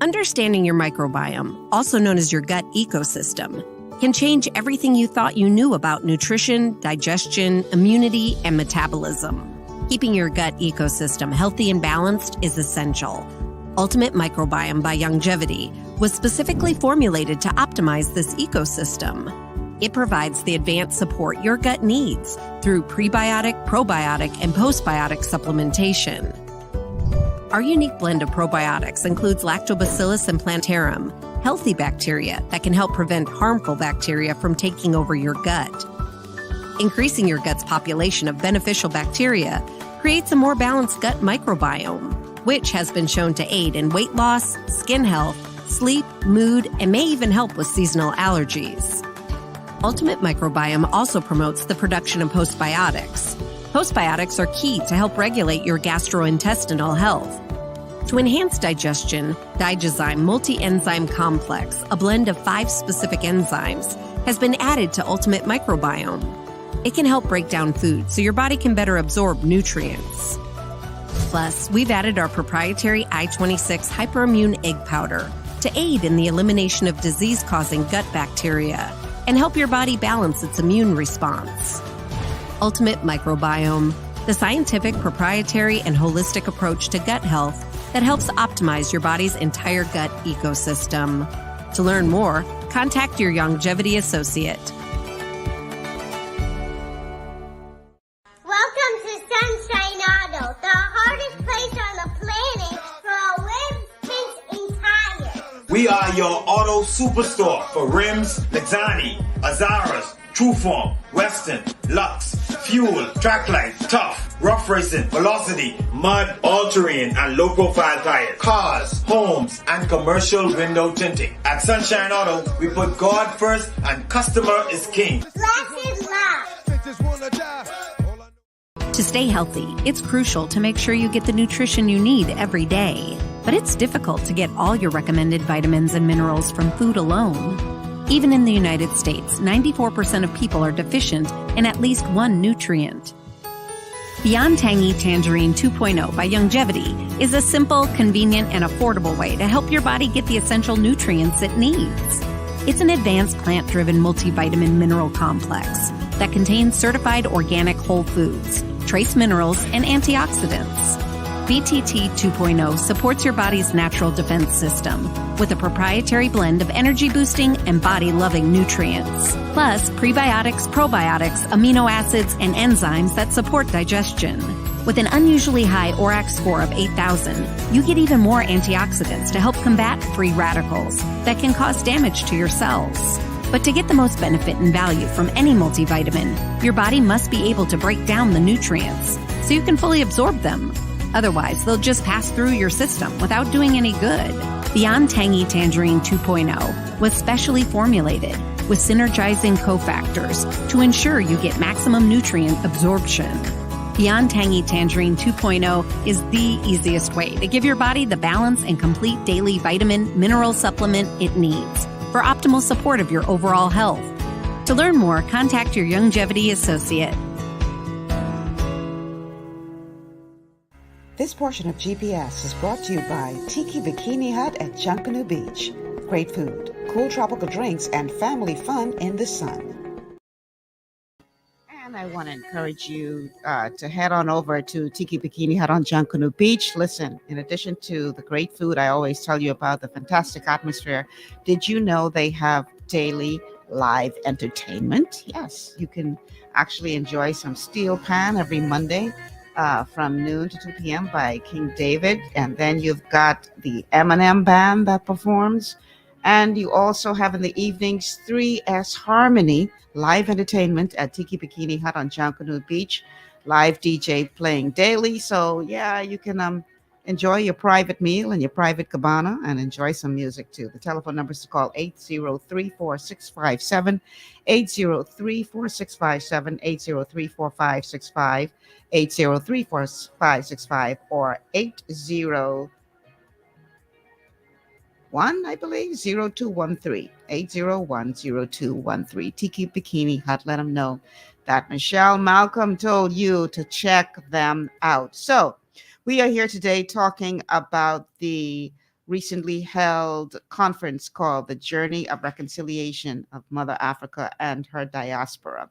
Understanding your microbiome, also known as your gut ecosystem, can change everything you thought you knew about nutrition, digestion, immunity, and metabolism. Keeping your gut ecosystem healthy and balanced is essential. Ultimate Microbiome by Longevity was specifically formulated to optimize this ecosystem. It provides the advanced support your gut needs through prebiotic, probiotic, and postbiotic supplementation. Our unique blend of probiotics includes Lactobacillus and Plantarum, healthy bacteria that can help prevent harmful bacteria from taking over your gut. Increasing your gut's population of beneficial bacteria creates a more balanced gut microbiome, which has been shown to aid in weight loss, skin health, sleep, mood, and may even help with seasonal allergies. Ultimate Microbiome also promotes the production of postbiotics. Postbiotics are key to help regulate your gastrointestinal health. To enhance digestion, Digizyme Multi-Enzyme Complex, a blend of 5 specific enzymes, has been added to Ultimate Microbiome. It can help break down food so your body can better absorb nutrients. Plus, we've added our proprietary I-26 Hyperimmune Egg Powder to aid in the elimination of disease-causing gut bacteria and help your body balance its immune response. Ultimate Microbiome, the scientific, proprietary, and holistic approach to gut health that helps optimize your body's entire gut ecosystem. To learn more, contact your Longevity associate. Welcome to Sunshine Auto, the hardest place on the planet for a rims, paints, and tires. We are your auto superstore for rims, Lexani, Azaras, Trueform, Western, Lux, Fuel, Tracklight, Tough, Rough Racing, Velocity, Mud, All-Terrain, and low-profile tires. Cars, homes, and commercial window tinting. At Sunshine Auto, we put God first and customer is king. Blessed love. To stay healthy, it's crucial to make sure you get the nutrition you need every day. But it's difficult to get all your recommended vitamins and minerals from food alone. Even in the United States, 94% of people are deficient in at least one nutrient. Beyond Tangy Tangerine 2.0 by Longevity is a simple, convenient, and affordable way to help your body get the essential nutrients it needs. It's an advanced plant-driven multivitamin mineral complex that contains certified organic whole foods, trace minerals, and antioxidants. BTT 2.0 supports your body's natural defense system with a proprietary blend of energy-boosting and body-loving nutrients, plus prebiotics, probiotics, amino acids, and enzymes that support digestion. With an unusually high ORAC score of 8,000, you get even more antioxidants to help combat free radicals that can cause damage to your cells. But to get the most benefit and value from any multivitamin, your body must be able to break down the nutrients so you can fully absorb them. Otherwise, they'll just pass through your system without doing any good. Beyond Tangy Tangerine 2.0 was specially formulated with synergizing cofactors to ensure you get maximum nutrient absorption. Beyond Tangy Tangerine 2.0 is the easiest way to give your body the balance and complete daily vitamin mineral supplement it needs for optimal support of your overall health. To learn more, contact your Longevity associate. This portion of GPS is brought to you by Tiki Bikini Hut at Junkanoo Beach. Great food, cool tropical drinks, and family fun in the sun. And I want to encourage you to head on over to Tiki Bikini Hut on Junkanoo Beach. Listen, in addition to the great food, I always tell you about the fantastic atmosphere. Did you know they have daily live entertainment? Yes, you can actually enjoy some steel pan every Monday from noon to 2 p.m. by King David. And then you've got the M&M band that performs. And you also have in the evenings 3S Harmony live entertainment at Tiki Bikini Hut on Junkanoo Beach. Live DJ playing daily. So yeah, you can enjoy your private meal and your private cabana and enjoy some music too. The telephone numbers to call 803-4657, 803-4657, 803-4565, 803-4565, or 801, I believe, 0213, 801-0213. Tiki Bikini Hut. Let them know that Michelle Malcolm told you to check them out. So we are here today talking about the recently held conference called The Journey of Reconciliation of Mother Africa and Her Diaspora.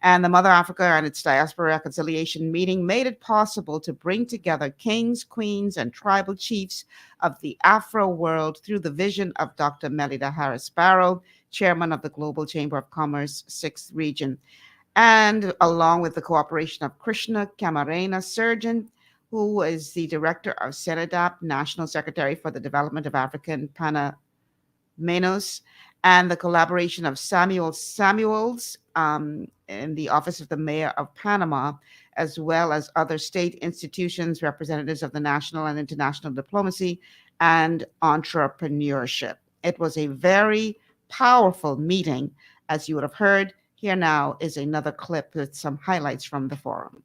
And the Mother Africa and its Diaspora Reconciliation meeting made it possible to bring together kings, queens, and tribal chiefs of the Afro world through the vision of Dr. Melida Harris Barrow, chairman of the Global Chamber of Commerce, 6th Region, and along with the cooperation of Krishna Camarena, surgeon, who is the director of Senadap, National Secretary for the Development of African Panamanos, and the collaboration of Samuel Samuels in the Office of the Mayor of Panama, as well as other state institutions, representatives of the national and international diplomacy, and entrepreneurship. It was a very powerful meeting, as you would have heard. Here now is another clip with some highlights from the forum.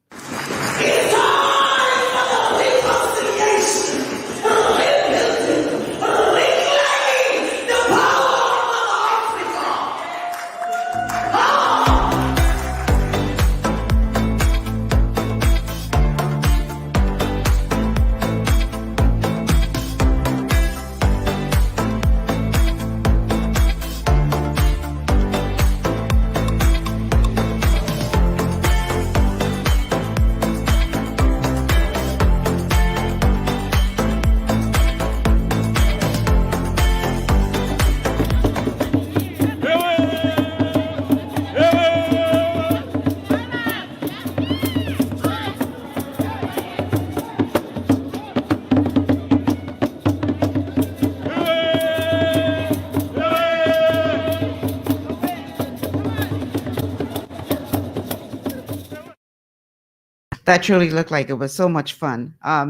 That truly looked like it was so much fun. I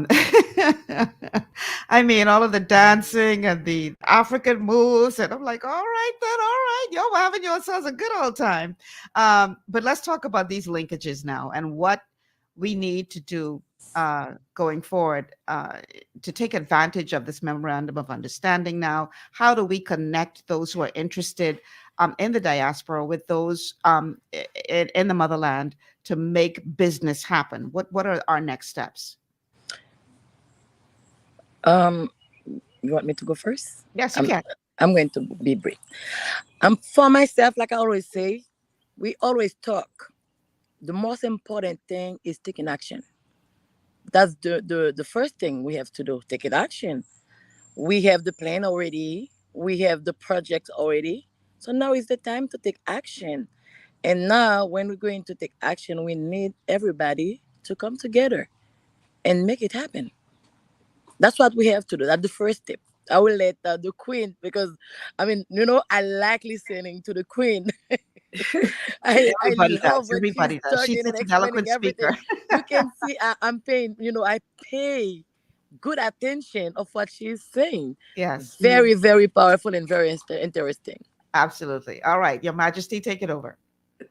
mean, all of the dancing and the African moves, and I'm like, all right, then, all right, y'all having yourselves a good old time. But let's talk about these linkages now and what we need to do going forward to take advantage of this memorandum of understanding now. How do we connect those who are interested in the diaspora with those in the motherland to make business happen? What are our next steps? You want me to go first? Yes, you can. I'm going to be brief. For myself, like I always say, we always talk. The most important thing is taking action. That's the first thing we have to do, take action. We have the plan already. We have the project already. So now is the time to take action. And now when we're going to take action, we need everybody to come together and make it happen. That's what we have to do. That's the first step. I will let the queen, because I mean, I like listening to the queen. Everybody I love does. when Everybody she's does. talking She's and such an explaining eloquent everything. speaker. You can see I'm paying, I pay good attention of what she's saying. Yes. Very, very powerful and very interesting. Absolutely. All right, Your Majesty, take it over.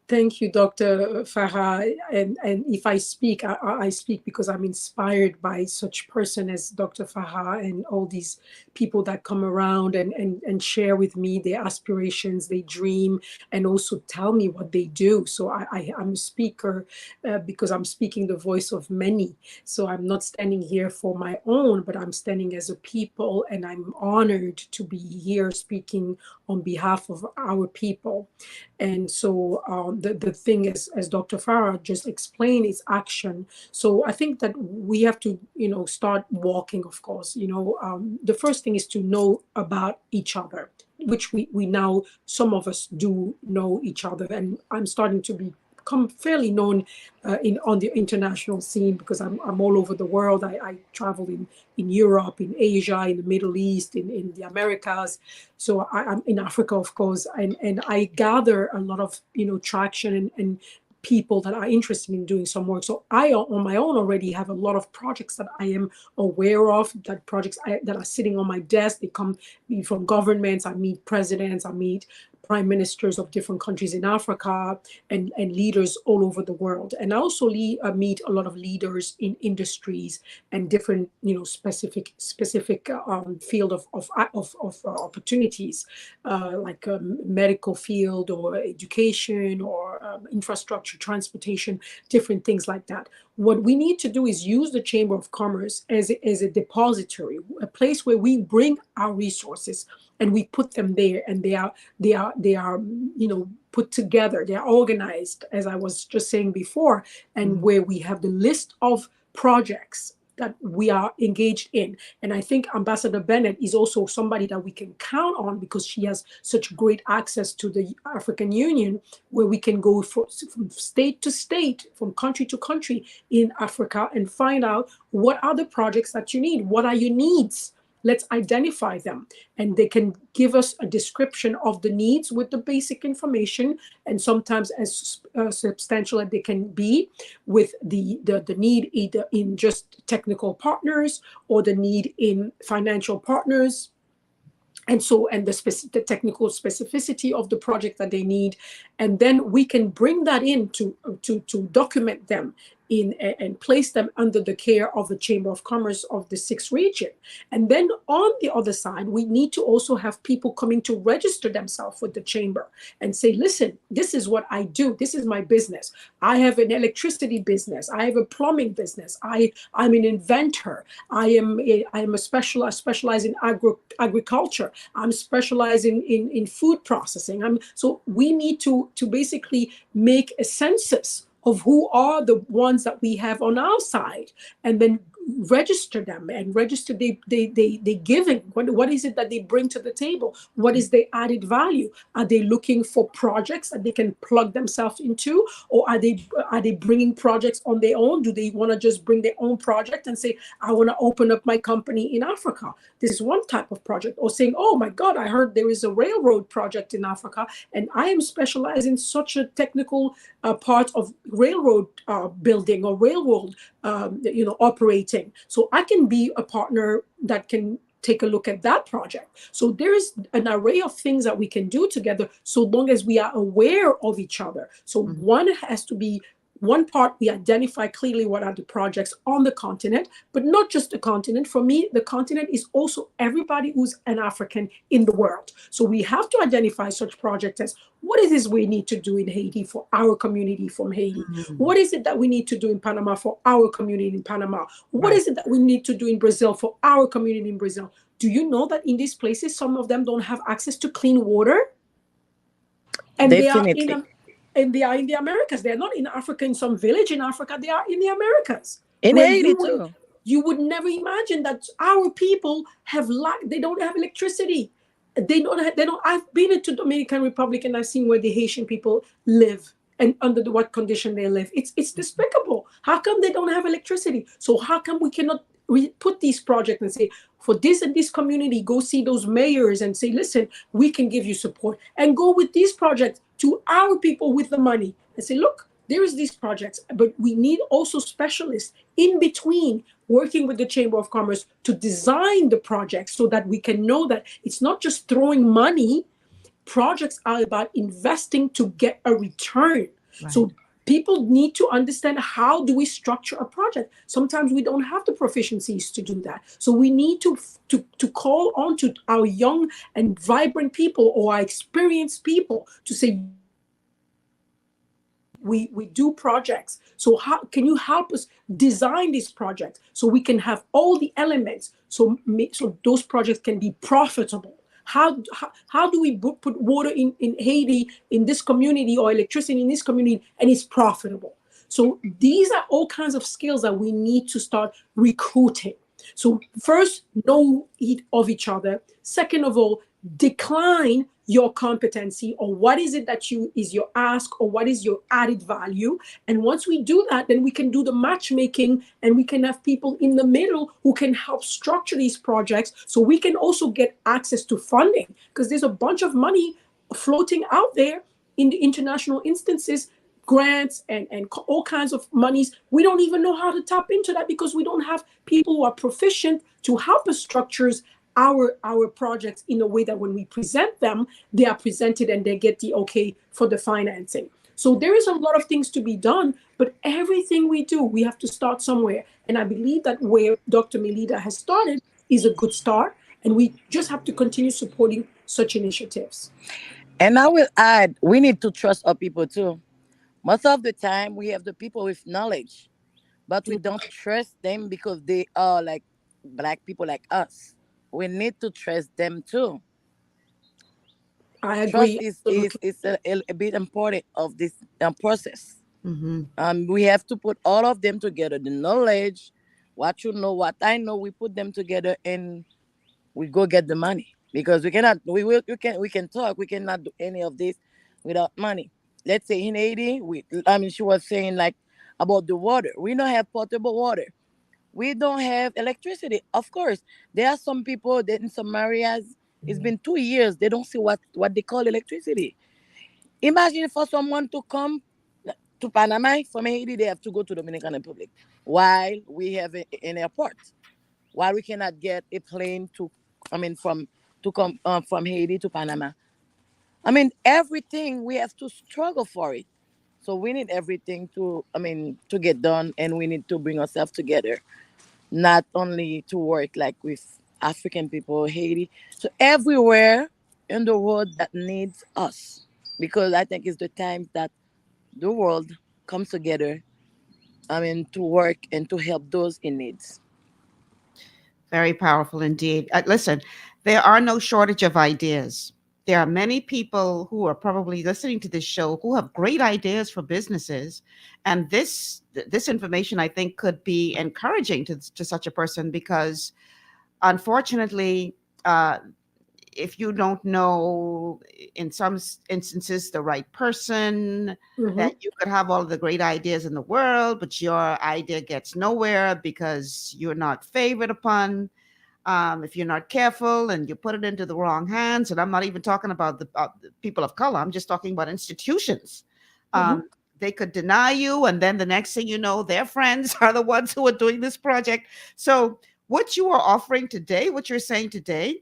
Thank you, Dr. Farah. And if I speak, I speak because I'm inspired by such person as Dr. Farah and all these people that come around and share with me their aspirations, they dream, and also tell me what they do. So I'm a speaker because I'm speaking the voice of many. So I'm not standing here for my own, but I'm standing as a people, and I'm honored to be here speaking on behalf of our people. And so the thing is, as Dr. Farah just explained, is action. So I think that we have to, start walking, of course. The first thing is to know about each other, which we now, some of us do know each other. And I'm starting to become fairly known on the international scene because I'm all over the world. I travel in Europe, in Asia, in the Middle East, in the Americas. So I'm in Africa, of course, and I gather a lot of traction and people that are interested in doing some work. So I, on my own, already have a lot of projects that I am aware of, that projects that are sitting on my desk. They come from governments. I meet presidents. I meet prime ministers of different countries in Africa and leaders all over the world. And I also meet a lot of leaders in industries and different, specific field of opportunities, like medical field or education or infrastructure, transportation, different things like that. What we need to do is use the Chamber of Commerce as a depository, a place where we bring our resources and we put them there, and they are put together, they're organized, as I was just saying before, and where we have the list of projects that we are engaged in. And I think Ambassador Bennett is also somebody that we can count on because she has such great access to the African Union, where we can go from state to state, from country to country in Africa and find out what are the projects that you need, what are your needs. Let's identify them, and they can give us a description of the needs with the basic information, and sometimes as substantial as they can be, with the need either in just technical partners or the need in financial partners. And so, and the technical specificity of the project that they need. And then we can bring that in to document them and place them under the care of the Chamber of Commerce of the 6th region. And then on the other side, we need to also have people coming to register themselves with the Chamber and say, listen, this is what I do. This is my business. I have an electricity business. I have a plumbing business. I'm an inventor. I am a specialize in agriculture. I'm specializing in food processing. So we need to basically make a census of who are the ones that we have on our side, and then register them and register they giving. What is it that they bring to the table? What is their added value? Are they looking for projects that they can plug themselves into, or are they bringing projects on their own? Do they want to just bring their own project and say, I want to open up my company in Africa? This is one type of project. Or saying, oh my God, I heard there is a railroad project in Africa, and I am specialized in such a technical part of railroad building or railroad operating. So I can be a partner that can take a look at that project. So there is an array of things that we can do together, so long as we are aware of each other. So one has to be one part, we identify clearly what are the projects on the continent, but not just the continent. For me, the continent is also everybody who's an African in the world. So we have to identify such projects as, what is this we need to do in Haiti for our community from Haiti? What is it that we need to do in Panama for our community in Panama? What is it that we need to do in Brazil for our community in Brazil? Do you know that in these places, some of them don't have access to clean water? And Definitely. they are in the Americas. They're not in Africa, in some village in Africa. They are in the Americas. In Haiti too. You would never imagine that our people they don't have electricity. They don't. I've been into Dominican Republic and I've seen where the Haitian people live and under what condition they live. It's despicable. How come they don't have electricity? So how come we cannot put these projects and say, for this and this community, go see those mayors and say, listen, we can give you support, and go with these projects to our people with the money and say, look, there is these projects, but we need also specialists in between working with the Chamber of Commerce to design the projects so that we can know that it's not just throwing money. Projects are about investing to get a return. So people need to understand, how do we structure a project? Sometimes we don't have the proficiencies to do that. So we need to call on to our young and vibrant people, or our experienced people, to say, we do projects. So how can you help us design these projects so we can have all the elements, so those projects can be profitable? How do we put water in Haiti, in this community, or electricity in this community, and it's profitable? So these are all kinds of skills that we need to start recruiting. So first, know of each other. Second of all, decline your competency, or what is it that is your ask, or what is your added value. And once we do that, then we can do the matchmaking, and we can have people in the middle who can help structure these projects, so we can also get access to funding, because there's a bunch of money floating out there in the international instances, grants and all kinds of monies. We don't even know how to tap into that, because we don't have people who are proficient to help us structure our projects in a way that when we present them, they are presented and they get the okay for the financing. So there is a lot of things to be done, but everything we do, we have to start somewhere. And I believe that where Dr. Melida has started is a good start, and we just have to continue supporting such initiatives. And I will add, we need to trust our people too. Most of the time, we have the people with knowledge, but we don't trust them because they are like Black people like us. We need to trust them too. I agree. Trust is a bit important of this process. Mm-hmm. We have to put all of them together. The knowledge, what you know, what I know, we put them together and we go get the money, because we cannot. We can talk. We cannot do any of this without money. Let's say in Haiti, she was saying like about the water. We don't have potable water. We don't have electricity. Of course, there are some people that in some areas, it's been 2 years, they don't see what they call electricity. Imagine for someone to come to Panama from Haiti, they have to go to Dominican Republic, while we have an airport, while we cannot get a plane to come from Haiti to Panama. Everything, we have to struggle for it. So we need everything to get done, and we need to bring ourselves together, not only to work like with African people, Haiti. So everywhere in the world that needs us, because I think it's the time that the world comes together, to work and to help those in needs. Very powerful indeed. Listen, there are no shortage of ideas. There are many people who are probably listening to this show who have great ideas for businesses, and this information, I think, could be encouraging to such a person, because unfortunately, if you don't know, in some instances, the right person, that you could have all of the great ideas in the world, but your idea gets nowhere because you're not favored upon. If you're not careful and you put it into the wrong hands, and I'm not even talking about the people of color, I'm just talking about institutions. They could deny you, and then the next thing you know, their friends are the ones who are doing this project. So what you are offering today, what you're saying today,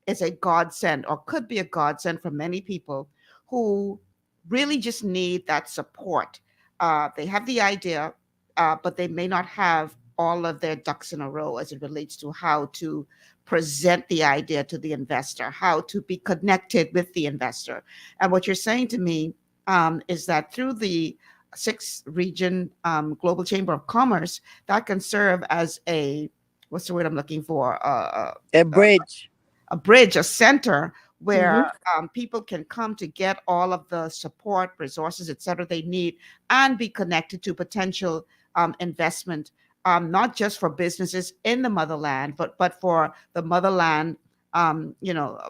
is a godsend, or could be a godsend for many people who really just need that support. They have the idea, but they may not have all of their ducks in a row as it relates to how to present the idea to the investor, how to be connected with the investor. And what you're saying to me is that through the 6th region Global Chamber of Commerce, that can serve as what's the word I'm looking for? A bridge. A bridge, a center where people can come to get all of the support, resources, et cetera, they need, and be connected to potential investment, not just for businesses in the motherland, but for the motherland,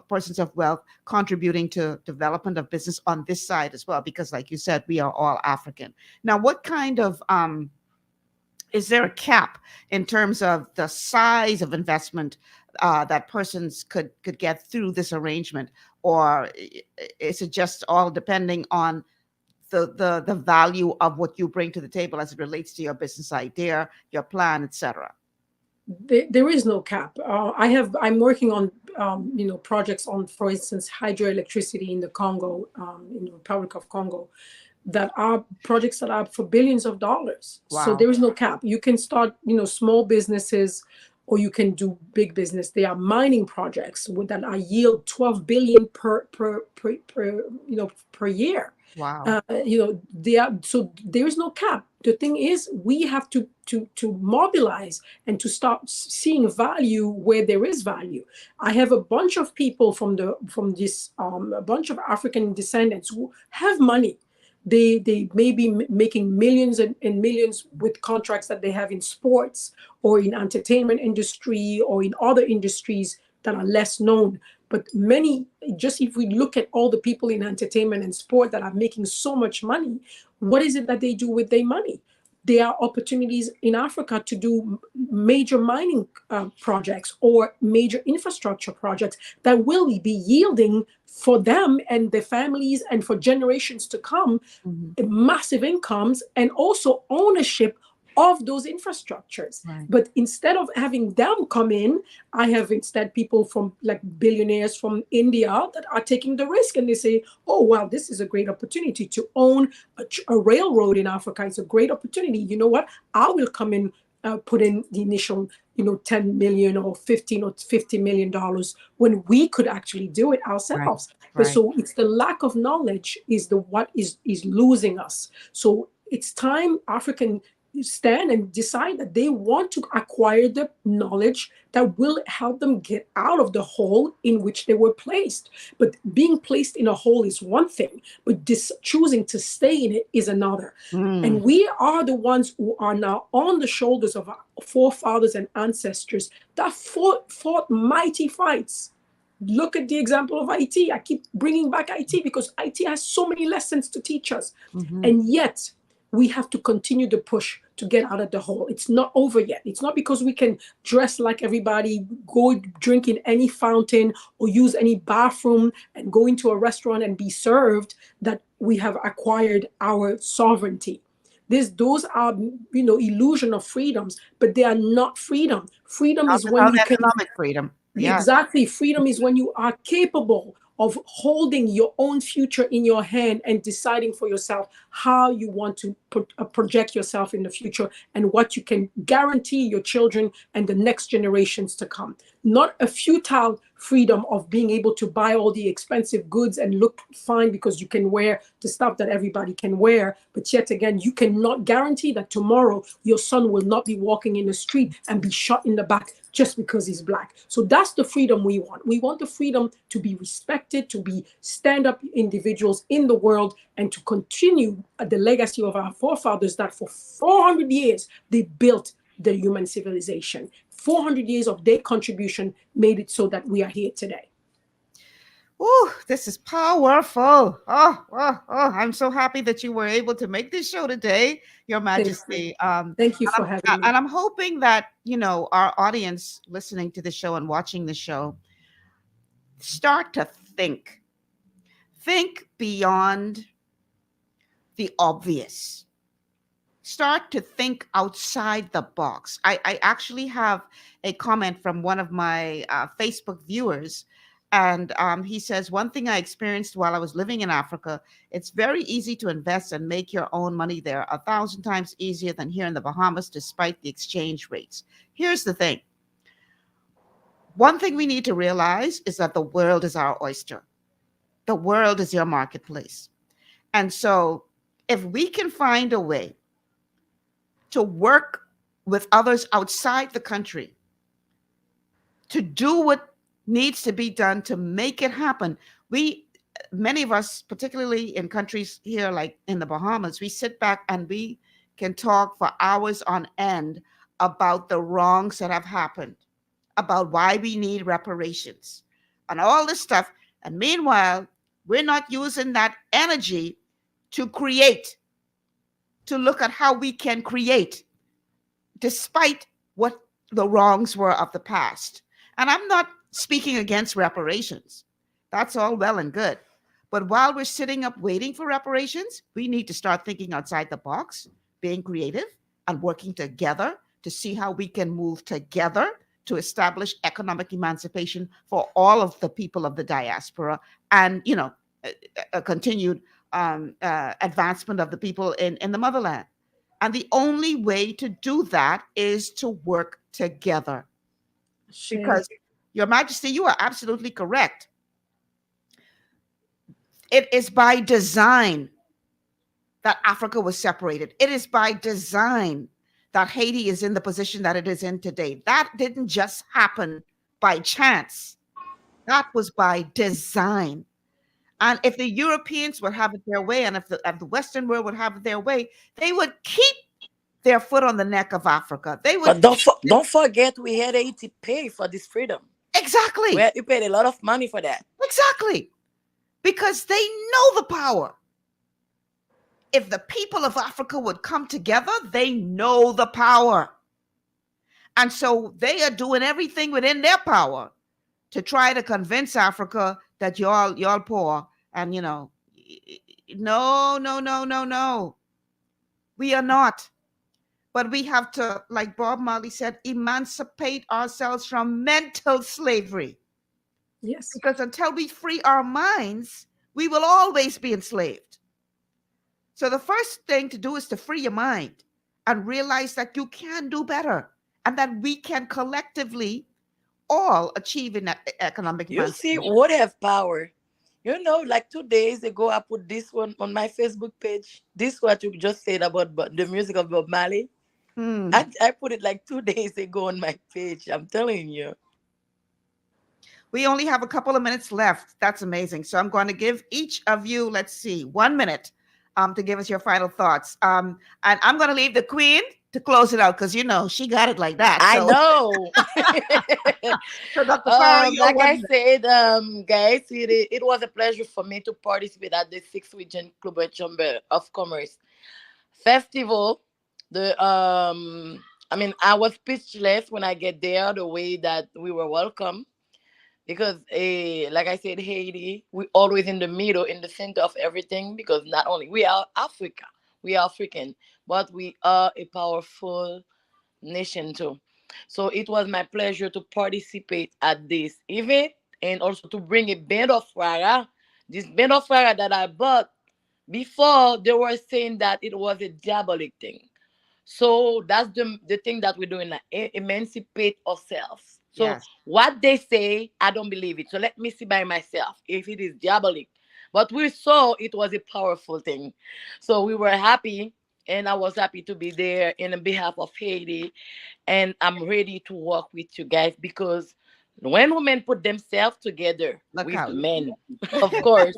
persons of wealth contributing to development of business on this side as well, because like you said, we are all African. Now, what kind of is there a cap in terms of the size of investment that persons could get through this arrangement, or is it just all depending on the value of what you bring to the table as it relates to your business idea, your plan, etc.? There is no cap. I'm working on projects on, for instance, hydroelectricity in the Congo, in the Republic of Congo. that are projects that are for billions of dollars. So Wow. there is no cap. You can start, small businesses, or you can do big business. There are mining projects that are yield 12 billion per year. Wow. They are, so there is no cap. The thing is, we have to mobilize and to start seeing value where there is value. I have a bunch of people from this a bunch of African descendants who have money. They may be making millions and millions with contracts that they have in sports or in entertainment industry or in other industries that are less known. But many, just if we look at all the people in entertainment and sport that are making so much money, what is it that they do with their money? There are opportunities in Africa to do major mining projects or major infrastructure projects that will be yielding for them and their families and for generations to come, massive incomes and also ownership of those infrastructures. Right. But instead of having them come in, I have instead people from like billionaires from India that are taking the risk, and they say, oh, wow, this is a great opportunity to own a railroad in Africa. It's a great opportunity. You know what? I will come in, put in the initial 10 million or 15 or $50 million when we could actually do it ourselves. But Right. so it's the lack of knowledge is what is losing us. So it's time African stand and decide that they want to acquire the knowledge that will help them get out of the hole in which they were placed. But being placed in a hole is one thing, but choosing to stay in it is another. And we are the ones who are now on the shoulders of our forefathers and ancestors that fought mighty fights. Look at the example of IT. I keep bringing back IT because IT has so many lessons to teach us. And yet, we have to continue the push to get out of the hole. It's not over yet. It's not because we can dress like everybody, go drink in any fountain or use any bathroom and go into a restaurant and be served that we have acquired our sovereignty. Those are, illusion of freedoms, but they are not freedom. Freedom is when you can economic freedom. Yeah. Exactly. Freedom is when you are capable of holding your own future in your hand and deciding for yourself how you want to project yourself in the future and what you can guarantee your children and the next generations to come. Not a futile freedom of being able to buy all the expensive goods and look fine because you can wear the stuff that everybody can wear. But yet again, you cannot guarantee that tomorrow your son will not be walking in the street and be shot in the back just because he's black. So that's the freedom we want. We want the freedom to be respected, to be stand-up individuals in the world, and to continue the legacy of our forefathers that for 400 years, they built the human civilization. 400 years of their contribution made it so that we are here today. Oh, this is powerful. I'm so happy that you were able to make this show today, Your Majesty. Thank you for having me. And I'm hoping that, our audience listening to the show and watching the show start to think beyond the obvious. Start to think outside the box. I actually have a comment from one of my Facebook viewers. And he says, one thing I experienced while I was living in Africa, it's very easy to invest and make your own money there, 1,000 times easier than here in the Bahamas, despite the exchange rates. Here's the thing. One thing we need to realize is that the world is our oyster. The world is your marketplace. And so if we can find a way to work with others outside the country to do what needs to be done to make it happen. Many of us, particularly in countries here like in the Bahamas, we sit back and we can talk for hours on end about the wrongs that have happened, about why we need reparations and all this stuff. And meanwhile, we're not using that energy to create, to look at how we can create despite what the wrongs were of the past. And I'm not speaking against reparations. That's all well and good. But while we're sitting up waiting for reparations, we need to start thinking outside the box, being creative and working together to see how we can move together to establish economic emancipation for all of the people of the diaspora and, a continued advancement of the people in the motherland. And the only way to do that is to work together. Because, Your Majesty, you are absolutely correct. It is by design that Africa was separated. It is by design that Haiti is in the position that it is in today. That didn't just happen by chance. That was by design. And if the Europeans would have it their way, and if the Western world would have it their way, they would keep their foot on the neck of Africa. They would. But don't forget, we had Haiti pay for this freedom. Exactly. We paid a lot of money for that. Exactly. Because they know the power. If the people of Africa would come together, they know the power. And so they are doing everything within their power to try to convince Africa that y'all poor. And no. We are not. But we have to, like Bob Marley said, emancipate ourselves from mental slavery. Yes. Because until we free our minds, we will always be enslaved. So the first thing to do is to free your mind and realize that you can do better and that we can collectively all achieve in economic See, emancipation. what have power? Like 2 days ago, I put this one on my Facebook page. This what you just said about the music of Bob Marley. I put it like 2 days ago on my page. I'm telling you. We only have a couple of minutes left. That's amazing. So I'm going to give each of you, 1 minute to give us your final thoughts. And I'm going to leave the Queen to close it out because, she got it like that. I know. So Dr. Farah, like I said, guys, it was a pleasure for me to participate at the 6th Region Global Chamber of Commerce Festival. I was speechless when I get there, the way that we were welcome. Because, like I said, Haiti, we always in the middle, in the center of everything. Because not only we are Africa, we are African, but we are a powerful nation too. So it was my pleasure to participate at this event and also to bring a band of Farah. This band of Farah that I bought before, they were saying that it was a diabolic thing. So that's the thing that we're doing, like, emancipate ourselves. So Yes. what they say, I don't believe it. So let me see by myself if it is diabolic. But we saw it was a powerful thing. So we were happy, and I was happy to be there in behalf of Haiti. And I'm ready to work with you guys because when women put themselves together with men, of course,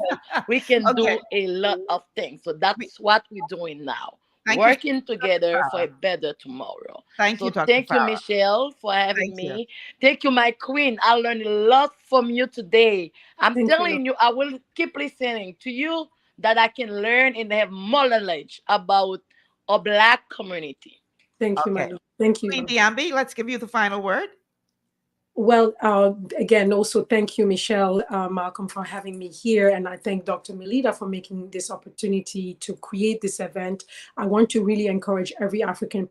we can do a lot of things. So that's what we're doing now. Working together for a better tomorrow. Thank you, Dr. Thank you, Farah. Michelle, for having me. Thank you, my queen. I learned a lot from you today. I'm telling you, I will keep listening to you that I can learn and have more knowledge about our Black community. Thank you, madam. Thank you. Queen Diambi, let's give you the final word. Well, again, also thank you, Michelle, Malcolm, for having me here. And I thank Dr. Melita for making this opportunity to create this event. I want to really encourage every African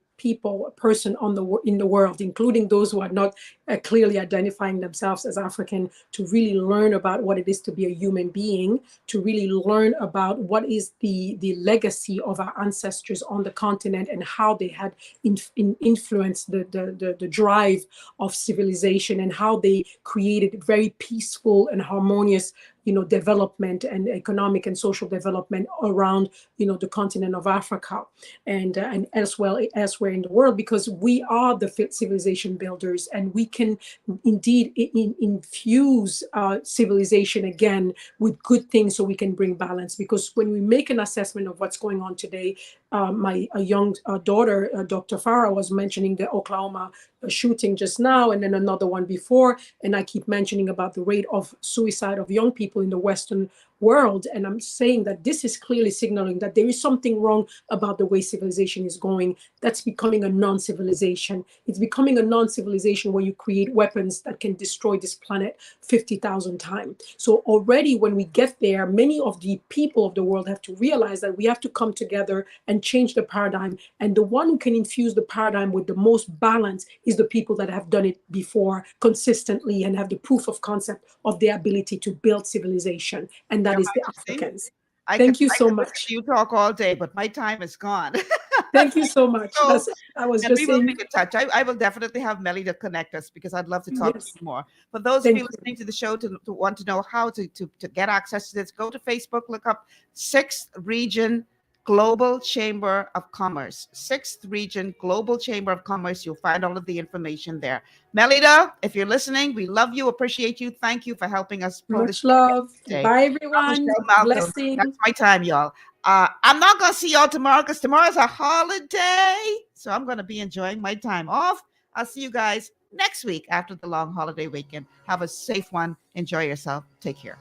person in the world, including those who are not clearly identifying themselves as African, to really learn about what it is to be a human being, to really learn about what is the legacy of our ancestors on the continent and how they had influenced the drive of civilization and how they created very peaceful and harmonious development and economic and social development around, the continent of Africa and elsewhere in the world, because we are the civilization builders, and we can indeed infuse civilization again with good things so we can bring balance. Because when we make an assessment of what's going on today, my young daughter, Dr. Farah, was mentioning the Oklahoma shooting just now, and then another one before, and I keep mentioning about the rate of suicide of young people in the Western world, and I'm saying that this is clearly signaling that there is something wrong about the way civilization is going. That's becoming a non-civilization. It's becoming a non-civilization where you create weapons that can destroy this planet 50,000 times. So already when we get there, many of the people of the world have to realize that we have to come together and change the paradigm, and the one who can infuse the paradigm with the most balance is the people that have done it before consistently and have the proof of concept of their ability to build civilization, and that is the Africans. Thank you I so could much. listen to you talk all day, but my time is gone. Thank you so much. So, That's, I was and just we will saying. be in touch. I will definitely have Melly to connect us because I'd love to talk Yes. to you more. For those Thank of you you. listening to the show to want to know how to get access to this, go to Facebook, look up 6th Region Global Chamber of Commerce. 6th Region Global Chamber of Commerce. You'll find all of the information there. Melida, if you're listening, we love you, appreciate you. Thank you for helping us pull this Much love. today. Bye, I'm everyone. Michelle Malcolm. Blessing. That's my time, y'all. I'm not going to see y'all tomorrow because tomorrow's a holiday. So I'm going to be enjoying my time off. I'll see you guys next week after the long holiday weekend. Have a safe one. Enjoy yourself. Take care.